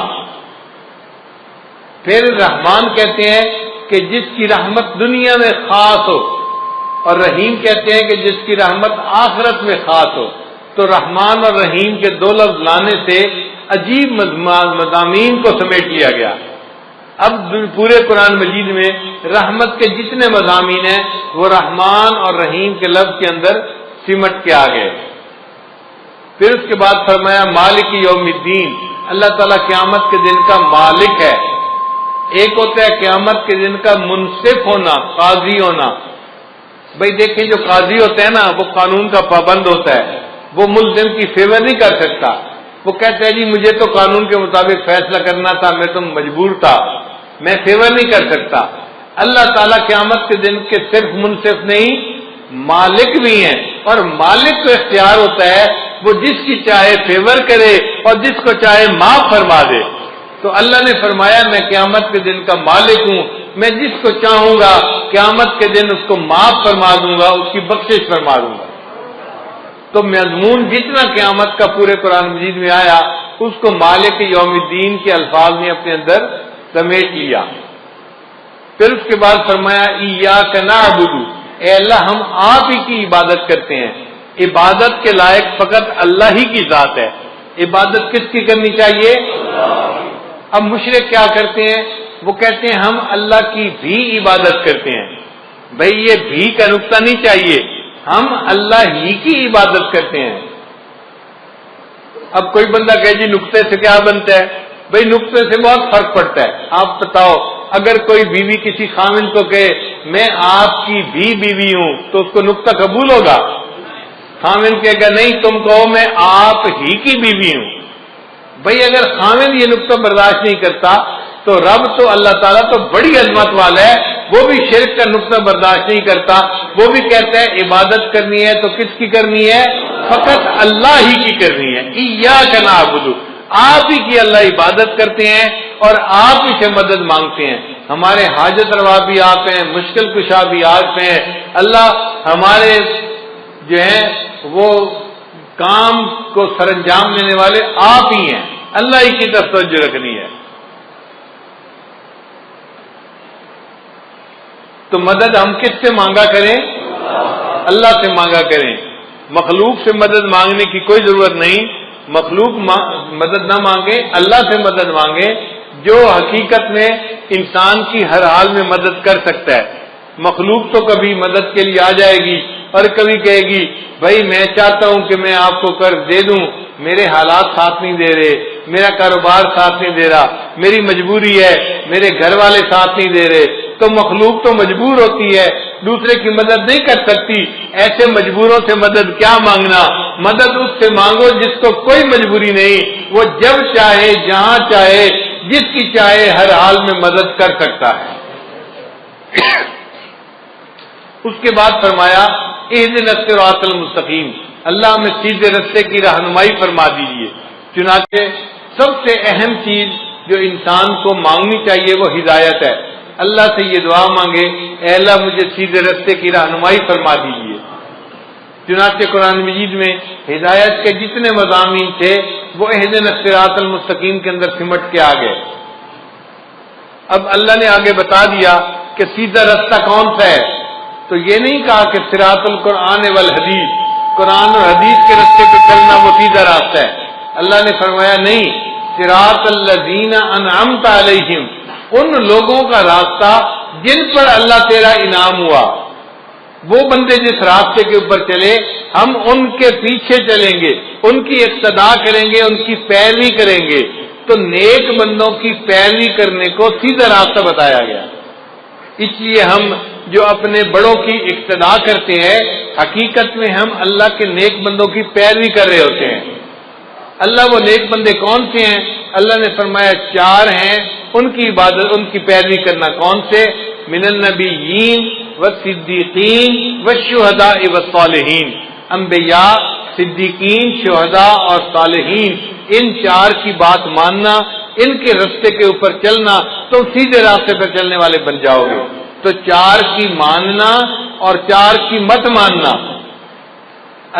پھر رحمان کہتے ہیں کہ جس کی رحمت دنیا میں خاص ہو، اور رحیم کہتے ہیں کہ جس کی رحمت آخرت میں خاص ہو. تو رحمان اور رحیم کے 2 لفظ لانے سے عجیب مضامین کو سمیٹ لیا گیا. اب پورے قرآن مجید میں رحمت کے جتنے مضامین ہیں وہ رحمان اور رحیم کے لفظ کے اندر سمٹ کے آ گئے. پھر اس کے بعد فرمایا مالک یوم الدین، اللہ تعالیٰ قیامت کے دن کا مالک ہے. ایک ہوتا ہے قیامت کے دن کا منصف ہونا، قاضی ہونا، بھائی دیکھیں جو قاضی ہوتا ہے نا وہ قانون کا پابند ہوتا ہے، وہ ملزم کی فیور نہیں کر سکتا، وہ کہتا ہے جی مجھے تو قانون کے مطابق فیصلہ کرنا تھا، میں تو مجبور تھا، میں فیور نہیں کر سکتا۔ اللہ تعالیٰ قیامت کے دن کے صرف منصف نہیں مالک بھی ہیں، اور مالک کو اختیار ہوتا ہے وہ جس کی چاہے فیور کرے اور جس کو چاہے معاف فرما دے۔ تو اللہ نے فرمایا میں قیامت کے دن کا مالک ہوں، میں جس کو چاہوں گا قیامت کے دن اس کو معاف فرما دوں گا، اس کی بخشش فرما دوں گا۔ تو مضمون جتنا قیامت کا پورے قرآن مجید میں آیا اس کو مالک یوم الدین کے الفاظ نے اپنے اندر سمیٹ لیا۔ پھر اس کے بعد فرمایا ایاک نعبد، اے اللہ ہم آپ ہی کی عبادت کرتے ہیں۔ عبادت کے لائق فقط اللہ ہی کی ذات ہے۔ عبادت کس کی کرنی چاہیے؟ اب مشرک کیا کرتے ہیں؟ وہ کہتے ہیں ہم اللہ کی بھی عبادت کرتے ہیں۔ بھئی یہ بھی کا نقطہ نہیں چاہیے، ہم اللہ ہی کی عبادت کرتے ہیں۔ اب کوئی بندہ کہے جی نقطے سے کیا بنتا ہے؟ بھئی نقطے سے بہت فرق پڑتا ہے۔ آپ بتاؤ اگر کوئی بیوی کسی خاوند کو کہے میں آپ کی بھی بیوی ہوں تو اس کو نقطہ قبول ہوگا؟ خاوند کہے گا نہیں تم کہو میں آپ ہی کی بیوی ہوں۔ بھئی اگر خاوند یہ نقطہ برداشت نہیں کرتا تو رب تو اللہ تعالیٰ تو بڑی عظمت والا ہے، وہ بھی شرک کا نقطہ برداشت نہیں کرتا، وہ بھی کہتا ہے عبادت کرنی ہے تو کس کی کرنی ہے؟ فقط اللہ ہی کی کرنی ہے۔ ایاک نعبد، آپ ہی کی اللہ عبادت کرتے ہیں اور آپ ہی سے مدد مانگتے ہیں۔ ہمارے حاجت روا بھی آپ ہیں، مشکل کشا بھی آپ ہیں، اللہ ہمارے جو ہیں وہ کام کو سر انجام دینے والے آپ ہی ہیں، اللہ ہی کی طرف توجہ رکھنی ہے۔ تو مدد ہم کس سے مانگا کریں؟ اللہ سے مانگا کریں۔ مخلوق سے مدد مانگنے کی کوئی ضرورت نہیں، مخلوق مدد نہ مانگے، اللہ سے مدد مانگے جو حقیقت میں انسان کی ہر حال میں مدد کر سکتا ہے۔ مخلوق تو کبھی مدد کے لیے آ جائے گی اور کبھی کہے گی بھائی میں چاہتا ہوں کہ میں آپ کو قرض دے دوں، میرے حالات ساتھ نہیں دے رہے، میرا کاروبار ساتھ نہیں دے رہا، میری مجبوری ہے، میرے گھر والے ساتھ نہیں دے رہے۔ تو مخلوق تو مجبور ہوتی ہے، دوسرے کی مدد نہیں کر سکتی، ایسے مجبوروں سے مدد کیا مانگنا؟ مدد اس سے مانگو جس کو کوئی مجبوری نہیں، وہ جب چاہے جہاں چاہے جس کی چاہے ہر حال میں مدد کر سکتا ہے۔ اس کے بعد فرمایا اہدنا الصراط المستقیم، اللہ ہمیں سیدھے رستے کی رہنمائی فرما دیجیے۔ چنانچہ سب سے اہم چیز جو انسان کو مانگنی چاہیے وہ ہدایت ہے۔ اللہ سے یہ دعا مانگے اے اللہ مجھے سیدھے رستے کی رہنمائی فرما دیجیے۔ چنانچہ قرآن مجید میں ہدایت کے جتنے مضامین تھے وہ اہدنا الصراط المستقیم کے اندر سمٹ کے آ گئے۔ اب اللہ نے آگے بتا دیا کہ سیدھا رستہ کون سا ہے، تو یہ نہیں کہا کہ صراط القرآن والحدیث، قرآن اور حدیث کے رستے پہ چلنا وہ سیدھا راستہ ہے۔ اللہ نے فرمایا نہیں، صراط الذین انعمت علیہم، ان لوگوں کا راستہ جن پر اللہ تیرا انعام ہوا، وہ بندے جس راستے کے اوپر چلے ہم ان کے پیچھے چلیں گے، ان کی اقتداء کریں گے، ان کی پیروی کریں گے۔ تو نیک بندوں کی پیروی کرنے کو سیدھا راستہ بتایا گیا۔ اس لیے ہم جو اپنے بڑوں کی اقتداء کرتے ہیں حقیقت میں ہم اللہ کے نیک بندوں کی پیروی کر رہے ہوتے ہیں۔ اللہ وہ نیک بندے کون سے ہیں؟ اللہ نے فرمایا 4 ہیں، ان کی عبادت ان کی پیروی کرنا۔ کون سے؟ من النبیین والصدیقین والشہداء والصالحین، انبیاء، صدیقین، شہداء اور صالحین، ان 4 کی بات ماننا، ان کے راستے کے اوپر چلنا، تو سیدھے راستے پر چلنے والے بن جاؤ گے۔ تو 4 کی ماننا اور 4 کی مت ماننا۔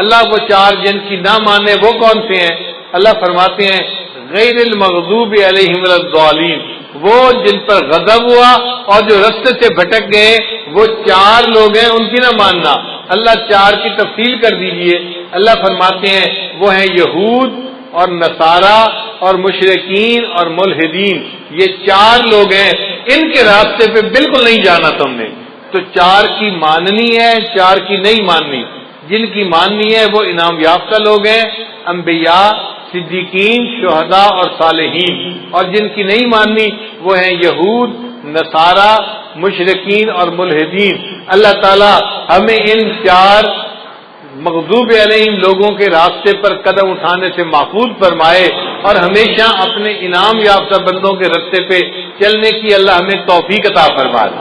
اللہ وہ 4 جن کی نہ مانے وہ کون سے ہیں؟ اللہ فرماتے ہیں غیر المغضوب علیہم ولا الضالین، وہ جن پر غضب ہوا اور جو راستے سے بھٹک گئے وہ 4 لوگ ہیں، ان کی نہ ماننا۔ اللہ 4 کی تفصیل کر دیجئے۔ اللہ فرماتے ہیں وہ ہیں یہود اور نصارہ اور مشرکین اور ملحدین، یہ 4 لوگ ہیں، ان کے راستے پہ بالکل نہیں جانا تم نے۔ تو 4 کی ماننی ہے، 4 کی نہیں ماننی۔ جن کی ماننی ہے وہ انعام یافتہ لوگ ہیں، انبیاء، صدیقین، شہداء اور صالحین، اور جن کی نہیں ماننی وہ ہیں یہود، نصارہ مشرکین اور ملحدین۔ اللہ تعالیٰ ہمیں ان 4 مغضوب علیہم لوگوں کے راستے پر قدم اٹھانے سے محفوظ فرمائے اور ہمیشہ اپنے انعام یافتہ بندوں کے راستے پہ چلنے کی اللہ ہمیں توفیق عطا فرمائے۔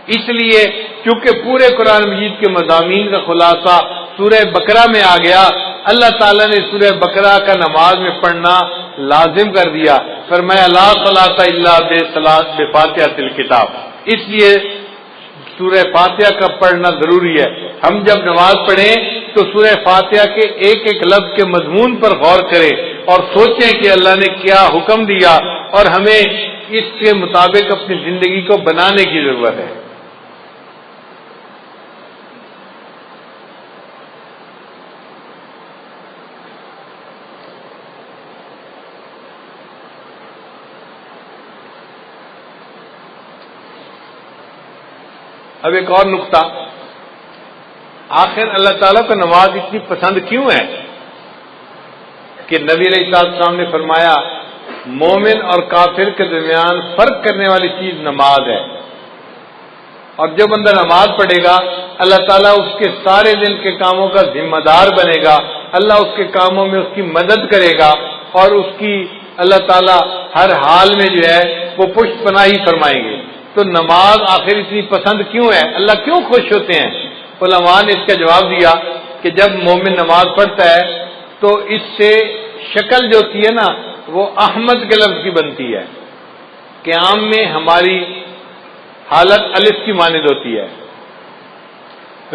اس لیے چونکہ پورے قرآن مجید کے مضامین کا خلاصہ سورہ بقرہ میں آ گیا، اللہ تعالیٰ نے سورہ بقرہ کا نماز میں پڑھنا لازم کر دیا، فرمایا لا صلاۃ الا بفاتحۃ الکتاب۔ اس لیے سورہ فاتحہ کا پڑھنا ضروری ہے۔ ہم جب نماز پڑھیں تو سورہ فاتحہ کے ایک ایک لفظ کے مضمون پر غور کریں اور سوچیں کہ اللہ نے کیا حکم دیا اور ہمیں اس کے مطابق اپنی زندگی کو بنانے کی ضرورت ہے۔ اب ایک اور نقطہ، آخر اللہ تعالیٰ کو نماز اتنی پسند کیوں ہے کہ نبی علیہ السلام نے فرمایا مومن اور کافر کے درمیان فرق کرنے والی چیز نماز ہے، اور جو بندہ نماز پڑھے گا اللہ تعالیٰ اس کے سارے دن کے کاموں کا ذمہ دار بنے گا، اللہ اس کے کاموں میں اس کی مدد کرے گا اور اس کی اللہ تعالیٰ ہر حال میں جو ہے وہ پشت پناہی فرمائیں گے۔ تو نماز آخر اتنی پسند کیوں ہے، اللہ کیوں خوش ہوتے ہیں؟ علماء نے اس کا جواب دیا کہ جب مومن نماز پڑھتا ہے تو اس سے شکل جو ہوتی ہے نا وہ احمد کے لفظ کی بنتی ہے۔ قیام میں ہماری حالت الف کی مانند ہوتی ہے،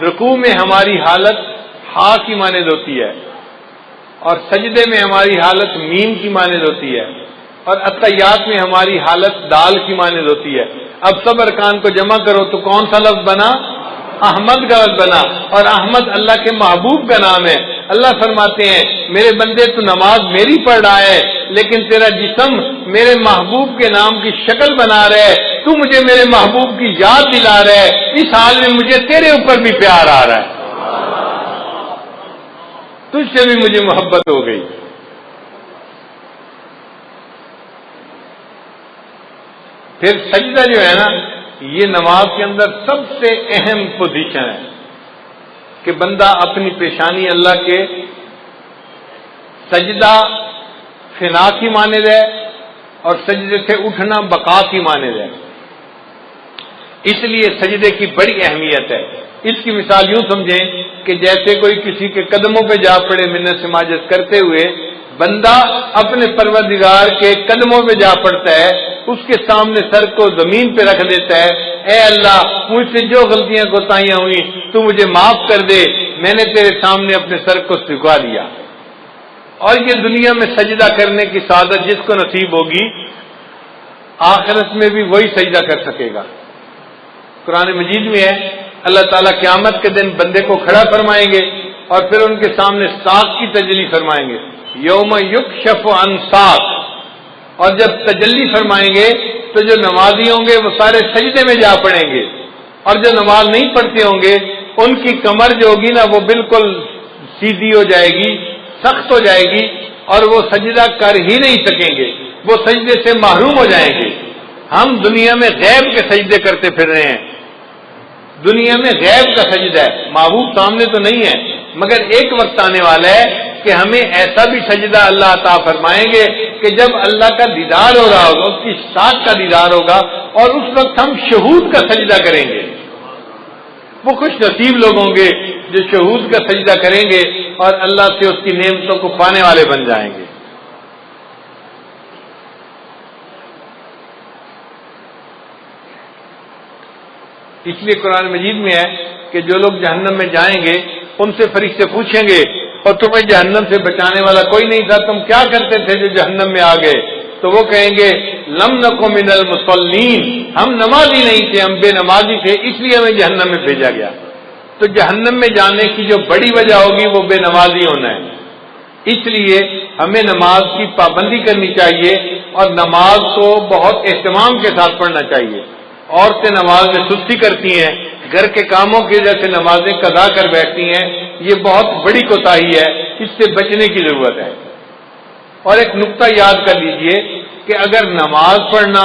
رکوع میں ہماری حالت ہا کی مانند ہوتی ہے، اور سجدے میں ہماری حالت میم کی مانند ہوتی ہے، اور اتحیات میں ہماری حالت دال کی مانند ہوتی ہے۔ اب سب ارکان کو جمع کرو تو کون سا لفظ بنا؟ احمد کا لفظ بنا، اور احمد اللہ کے محبوب کا نام ہے۔ اللہ فرماتے ہیں میرے بندے تو نماز میری پڑھ رہا ہے لیکن تیرا جسم میرے محبوب کے نام کی شکل بنا رہا ہے، تو مجھے میرے محبوب کی یاد دلا رہا ہے، اس حال میں مجھے تیرے اوپر بھی پیار آ رہا ہے، تجھ سے بھی مجھے محبت ہو گئی۔ پھر سجدہ جو ہے نا یہ نماز کے اندر سب سے اہم پوزیشن ہے کہ بندہ اپنی پیشانی اللہ کے سجدہ فنا کی مانند ہے اور سجدے سے اٹھنا بقا کی مانند ہے، اس لیے سجدے کی بڑی اہمیت ہے۔ اس کی مثال یوں سمجھیں کہ جیسے کوئی کسی کے قدموں پہ جا پڑے منت سماجت کرتے ہوئے، بندہ اپنے پروردگار کے قدموں پہ جا پڑتا ہے، اس کے سامنے سر کو زمین پہ رکھ دیتا ہے، اے اللہ مجھ سے جو غلطیاں کوتاہیاں ہوئی تو مجھے معاف کر دے، میں نے تیرے سامنے اپنے سر کو جھکا دیا۔ اور یہ دنیا میں سجدہ کرنے کی سعادت جس کو نصیب ہوگی آخرت میں بھی وہی سجدہ کر سکے گا۔ قرآن مجید میں ہے اللہ تعالیٰ قیامت کے دن بندے کو کھڑا فرمائیں گے اور پھر ان کے سامنے ساق کی تجلی فرمائیں گے، یوم یکشف عن ساق، اور جب تجلی فرمائیں گے تو جو نمازی ہوں گے وہ سارے سجدے میں جا پڑیں گے، اور جو نماز نہیں پڑھتے ہوں گے ان کی کمر جو ہوگی نا وہ بالکل سیدھی ہو جائے گی، سخت ہو جائے گی، اور وہ سجدہ کر ہی نہیں سکیں گے، وہ سجدے سے محروم ہو جائیں گے۔ ہم دنیا میں غیب کے سجدے کرتے پھر رہے ہیں، دنیا میں غیب کا سجدہ ہے، محبوب سامنے تو نہیں ہے، مگر ایک وقت آنے والا ہے کہ ہمیں ایسا بھی سجدہ اللہ عطا فرمائیں گے کہ جب اللہ کا دیدار ہو رہا ہوگا، اس کی ساتھ کا دیدار ہوگا، اور اس وقت ہم شہود کا سجدہ کریں گے۔ وہ خوش نصیب لوگ ہوں گے جو شہود کا سجدہ کریں گے اور اللہ سے اس کی نعمتوں کو پانے والے بن جائیں گے۔ اس لیے قرآن مجید میں ہے کہ جو لوگ جہنم میں جائیں گے ان سے فرشتے پوچھیں گے اور تمہیں جہنم سے بچانے والا کوئی نہیں تھا، تم کیا کرتے تھے جو جہنم میں آ گئے؟ تو وہ کہیں گے لم نکو من المصلین، ہم نمازی نہیں تھے، ہم بے نمازی تھے، اس لیے ہمیں جہنم میں بھیجا گیا۔ تو جہنم میں جانے کی جو بڑی وجہ ہوگی وہ بے نمازی ہونا ہے، اس لیے ہمیں نماز کی پابندی کرنی چاہیے اور نماز کو بہت اہتمام کے ساتھ پڑھنا چاہیے۔ عورتیں نماز میں سستی کرتی ہیں، گھر کے کاموں کی وجہ سے نمازیں قضا کر بیٹھتی ہیں، یہ بہت بڑی کوتاہی ہے، اس سے بچنے کی ضرورت ہے۔ اور ایک نقطہ یاد کر لیجئے کہ اگر نماز پڑھنا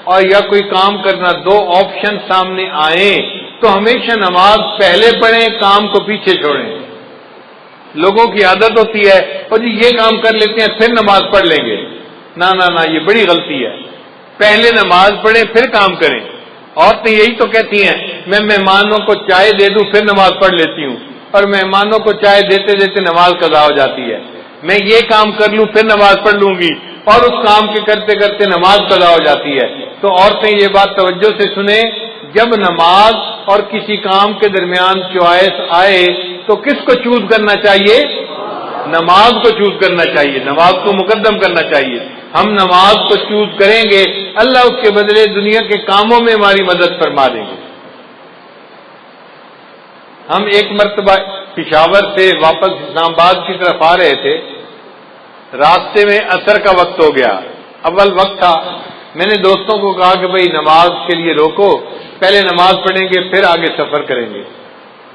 اور یا کوئی کام کرنا، دو آپشن سامنے آئیں تو ہمیشہ نماز پہلے پڑھیں، کام کو پیچھے چھوڑیں۔ لوگوں کی عادت ہوتی ہے اور جی یہ کام کر لیتے ہیں پھر نماز پڑھ لیں گے، نہ یہ بڑی غلطی ہے۔ پہلے نماز پڑھیں پھر کام کریں۔ عورتیں یہی تو کہتی ہیں میں مہمانوں کو چائے دے دوں پھر نماز پڑھ لیتی ہوں، اور مہمانوں کو چائے دیتے دیتے نماز قضا ہو جاتی ہے۔ میں یہ کام کر لوں پھر نماز پڑھ لوں گی، اور اس کام کے کرتے کرتے نماز قضا ہو جاتی ہے۔ تو عورتیں یہ بات توجہ سے سنیں، جب نماز اور کسی کام کے درمیان چوائس آئے تو کس کو چوز کرنا چاہیے؟ نماز کو چوز کرنا چاہیے، نماز کو مقدم کرنا چاہیے۔ ہم نماز کو چوز کریں گے، اللہ اس کے بدلے دنیا کے کاموں میں ہماری مدد فرما دیں گے۔ ہم ایک مرتبہ پشاور سے واپس اسلام آباد کی طرف آ رہے تھے، راستے میں عصر کا وقت ہو گیا، اول وقت تھا۔ میں نے دوستوں کو کہا کہ بھئی نماز کے لیے روکو، پہلے نماز پڑھیں گے پھر آگے سفر کریں گے۔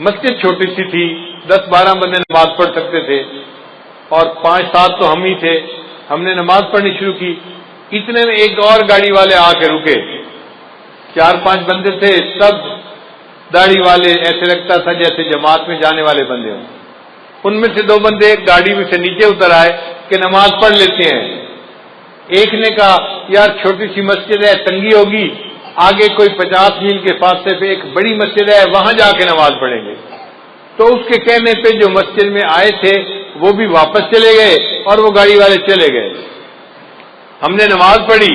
مسجد چھوٹی سی تھی، 10-12 بندے نماز پڑھ سکتے تھے، اور 5-7 تو ہم ہی تھے۔ ہم نے نماز پڑھنی شروع کی، اتنے میں ایک اور گاڑی والے آ کے رکے، 4-5 بندے تھے، سب داڑھی والے، ایسے لگتا تھا جیسے جماعت میں جانے والے بندے ہوں۔ ان میں سے 2 بندے گاڑی میں سے نیچے اتر آئے کہ نماز پڑھ لیتے ہیں۔ ایک نے کہا یار چھوٹی سی مسجد ہے، تنگی ہوگی، آگے کوئی 50 میل کے فاصلے پہ ایک بڑی مسجد ہے، وہاں جا کے نماز پڑھیں گے۔ تو اس کے کہنے پہ جو مسجد میں آئے تھے وہ بھی واپس چلے گئے اور وہ گاڑی والے چلے گئے۔ ہم نے نماز پڑھی،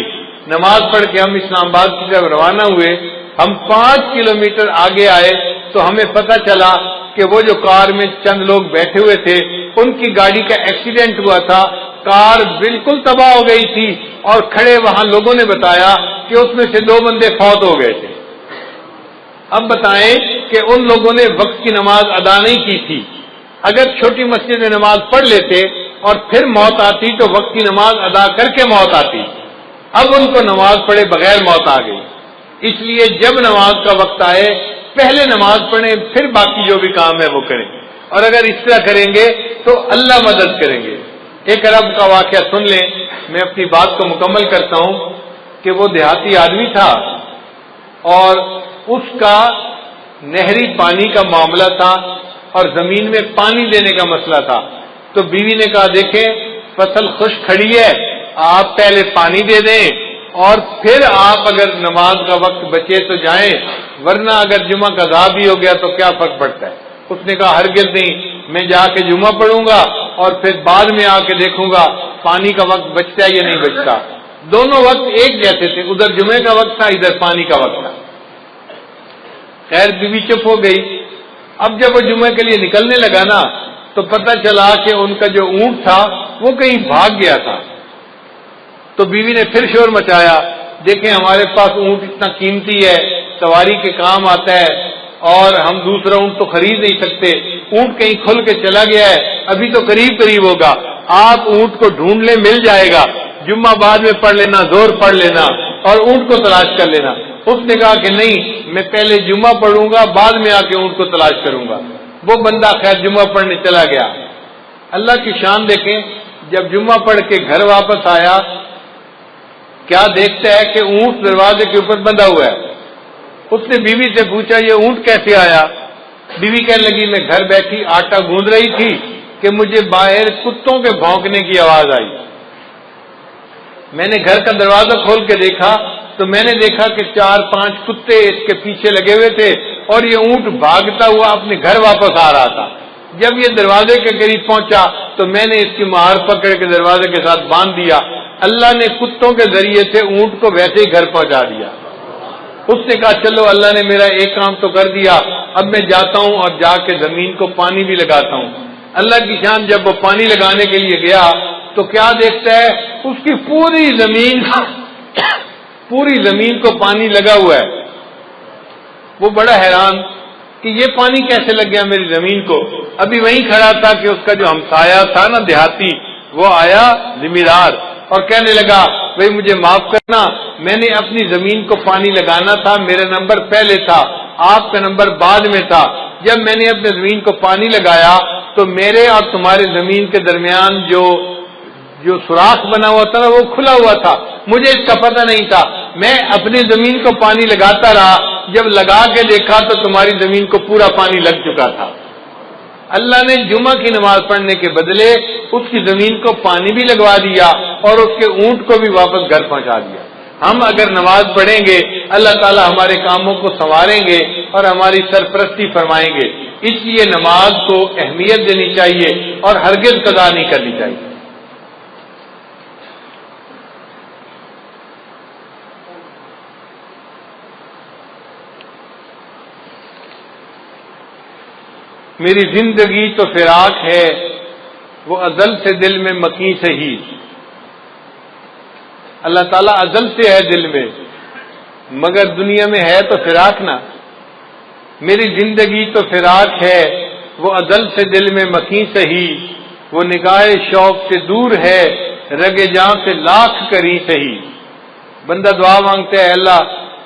نماز پڑھ کے ہم اسلام آباد کی طرف روانہ ہوئے۔ ہم 5 کلومیٹر آگے آئے تو ہمیں پتہ چلا کہ وہ جو کار میں چند لوگ بیٹھے ہوئے تھے ان کی گاڑی کا ایکسیڈنٹ ہوا تھا، کار بالکل تباہ ہو گئی تھی، اور کھڑے وہاں لوگوں نے بتایا کہ اس میں سے 2 بندے فوت ہو گئے تھے۔ اب بتائیں کہ ان لوگوں نے وقت کی نماز ادا نہیں کی تھی۔ اگر چھوٹی مسجد میں نماز پڑھ لیتے اور پھر موت آتی تو وقت کی نماز ادا کر کے موت آتی، اب ان کو نماز پڑھے بغیر موت آ گئی۔ اس لیے جب نماز کا وقت آئے پہلے نماز پڑھیں پھر باقی جو بھی کام ہے وہ کریں، اور اگر اس طرح کریں گے تو اللہ مدد کریں گے۔ ایک عرب کا واقعہ سن لیں، میں اپنی بات کو مکمل کرتا ہوں کہ وہ دیہاتی آدمی تھا اور اس کا نہری پانی کا معاملہ تھا اور زمین میں پانی دینے کا مسئلہ تھا۔ تو بیوی نے کہا دیکھیں فصل خشک کھڑی ہے، آپ پہلے پانی دے دیں اور پھر آپ اگر نماز کا وقت بچے تو جائیں، ورنہ اگر جمعہ کا ادا بھی ہو گیا تو کیا فرق پڑتا ہے۔ اس نے کہا ہرگز نہیں، میں جا کے جمعہ پڑھوں گا اور پھر بعد میں آ کے دیکھوں گا پانی کا وقت بچتا ہے یا نہیں بچتا۔ دونوں وقت ایک جیسے تھے، ادھر جمعے کا وقت تھا، ادھر پانی کا وقت تھا۔ خیر بیوی چپ ہو گئی۔ اب جب وہ جمعے کے لیے نکلنے لگا نا تو پتہ چلا کہ ان کا جو اونٹ تھا وہ کہیں بھاگ گیا تھا۔ تو بیوی نے پھر شور مچایا، دیکھیں ہمارے پاس اونٹ اتنا قیمتی ہے، سواری کے کام آتا ہے، اور ہم دوسرا اونٹ تو خرید نہیں سکتے، اونٹ کہیں کھل کے چلا گیا ہے، ابھی تو قریب ہوگا، آپ اونٹ کو ڈھونڈ لیں مل جائے گا، جمعہ بعد میں پڑھ لینا، زور پڑھ لینا اور اونٹ کو تلاش کر لینا۔ اس نے کہا کہ نہیں، میں پہلے جمعہ پڑھوں گا، بعد میں آ کے اونٹ کو تلاش کروں گا۔ وہ بندہ خیر جمعہ پڑھنے چلا گیا۔ اللہ کی شان دیکھیں، جب جمعہ پڑھ کے گھر واپس آیا کیا دیکھتا ہے کہ اونٹ دروازے کے اوپر بندھا ہوا ہے۔ اس نے بیوی سے پوچھا یہ اونٹ کیسے آیا؟ بیوی کہنے لگی میں گھر بیٹھی آٹا گوندھ رہی تھی کہ مجھے باہر کتوں کے بھونکنے کی آواز آئی، میں نے گھر کا دروازہ کھول کے دیکھا تو میں نے دیکھا کہ 4-5 کتے اس کے پیچھے لگے ہوئے تھے اور یہ اونٹ بھاگتا ہوا اپنے گھر واپس آ رہا تھا۔ جب یہ دروازے کے قریب پہنچا تو میں نے اس کی مہار پکڑ کے دروازے کے ساتھ باندھ دیا، اللہ نے کتوں کے ذریعے سے اونٹ کو ویسے ہی گھر پہنچا دیا۔ اس نے کہا چلو اللہ نے میرا ایک کام تو کر دیا، اب میں جاتا ہوں اور جا کے زمین کو پانی بھی لگاتا ہوں۔ اللہ کی شان جب وہ پانی لگانے کے لیے گیا تو کیا دیکھتا ہے اس کی پوری زمین کو پانی لگا ہوا ہے۔ وہ بڑا حیران کہ یہ پانی کیسے لگ گیا میری زمین کو۔ ابھی وہیں کھڑا تھا کہ اس کا جو ہمسایہ تھا نا دیہاتی، وہ آیا زمیندار اور کہنے لگا بھئی مجھے معاف کرنا، میں نے اپنی زمین کو پانی لگانا تھا، میرا نمبر پہلے تھا، آپ کا نمبر بعد میں تھا۔ جب میں نے اپنی زمین کو پانی لگایا تو میرے اور تمہارے زمین کے درمیان جو سوراخ بنا ہوا تھا نا وہ کھلا ہوا تھا، مجھے اس کا پتہ نہیں تھا، میں اپنی زمین کو پانی لگاتا رہا، جب لگا کے دیکھا تو تمہاری زمین کو پورا پانی لگ چکا تھا۔ اللہ نے جمعہ کی نماز پڑھنے کے بدلے اس کی زمین کو پانی بھی لگوا دیا اور اس کے اونٹ کو بھی واپس گھر پہنچا دیا۔ ہم اگر نماز پڑھیں گے اللہ تعالی ہمارے کاموں کو سنواریں گے اور ہماری سرپرستی فرمائیں گے، اس لیے نماز کو اہمیت دینی چاہیے اور ہرگز قضا نہیں کرنی چاہیے۔ میری زندگی تو فراق ہے، وہ ازل سے دل میں مکیں سے ہی۔ اللہ تعالیٰ ازل سے ہے دل میں، مگر دنیا میں ہے تو فراق نا۔ میری زندگی تو فراق ہے، وہ ازل سے دل میں مکیں سے ہی، وہ نگاہ شوق سے دور ہے، رگ جاں سے لاکھ کری سہی۔ بندہ دعا مانگتا ہے، اللہ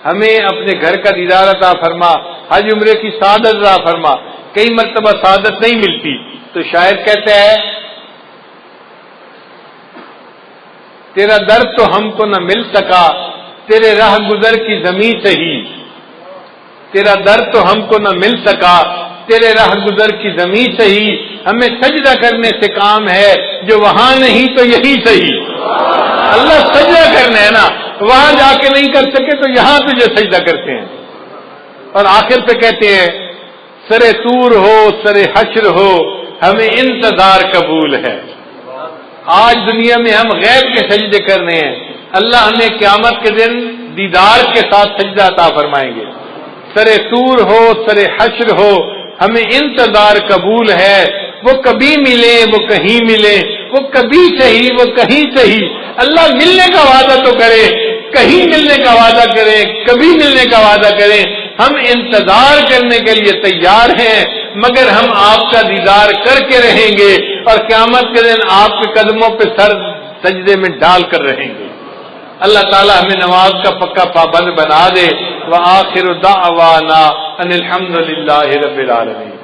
ہمیں اپنے گھر کا دیدار عطا فرما، حج عمرے کی سعادت عطا فرما۔ کئی مرتبہ سعادت نہیں ملتی تو شاعر کہتا ہے، تیرا درد تو ہم کو نہ مل سکا، تیرے راہ گزر کی زمین سے ہی۔ تیرا درد تو ہم کو نہ مل سکا، تیرے راہ گزر کی زمین سے ہی۔ ہمیں سجدہ کرنے سے کام ہے، جو وہاں نہیں تو یہی صحیح۔ اللہ سجدہ کرنا ہے نا، وہاں جا کے نہیں کر سکے تو یہاں پہ جو سجدہ کرتے ہیں۔ اور آخر پہ کہتے ہیں، سرے طور ہو سرے حشر ہو، ہمیں انتظار قبول ہے۔ آج دنیا میں ہم غیب کے سجدے کرنے ہیں، اللہ ہمیں قیامت کے دن دیدار کے ساتھ سجدہ عطا فرمائیں گے۔ سرے طور ہو سرے حشر ہو، ہمیں انتظار قبول ہے۔ وہ کبھی ملے وہ کہیں ملے، وہ کبھی صحیح وہ کہیں صحیح۔ اللہ ملنے کا وعدہ تو کرے، کہیں ملنے کا وعدہ کرے، کبھی ملنے کا وعدہ کرے، ہم انتظار کرنے کے لیے تیار ہیں، مگر ہم آپ کا دیدار کر کے رہیں گے اور قیامت کے دن آپ کے قدموں پہ سر سجدے میں ڈال کر رہیں گے۔ اللہ تعالی ہمیں نماز کا پکا پابند بنا دے۔ وآخر دعوانا ان الحمد للہ رب العالمین۔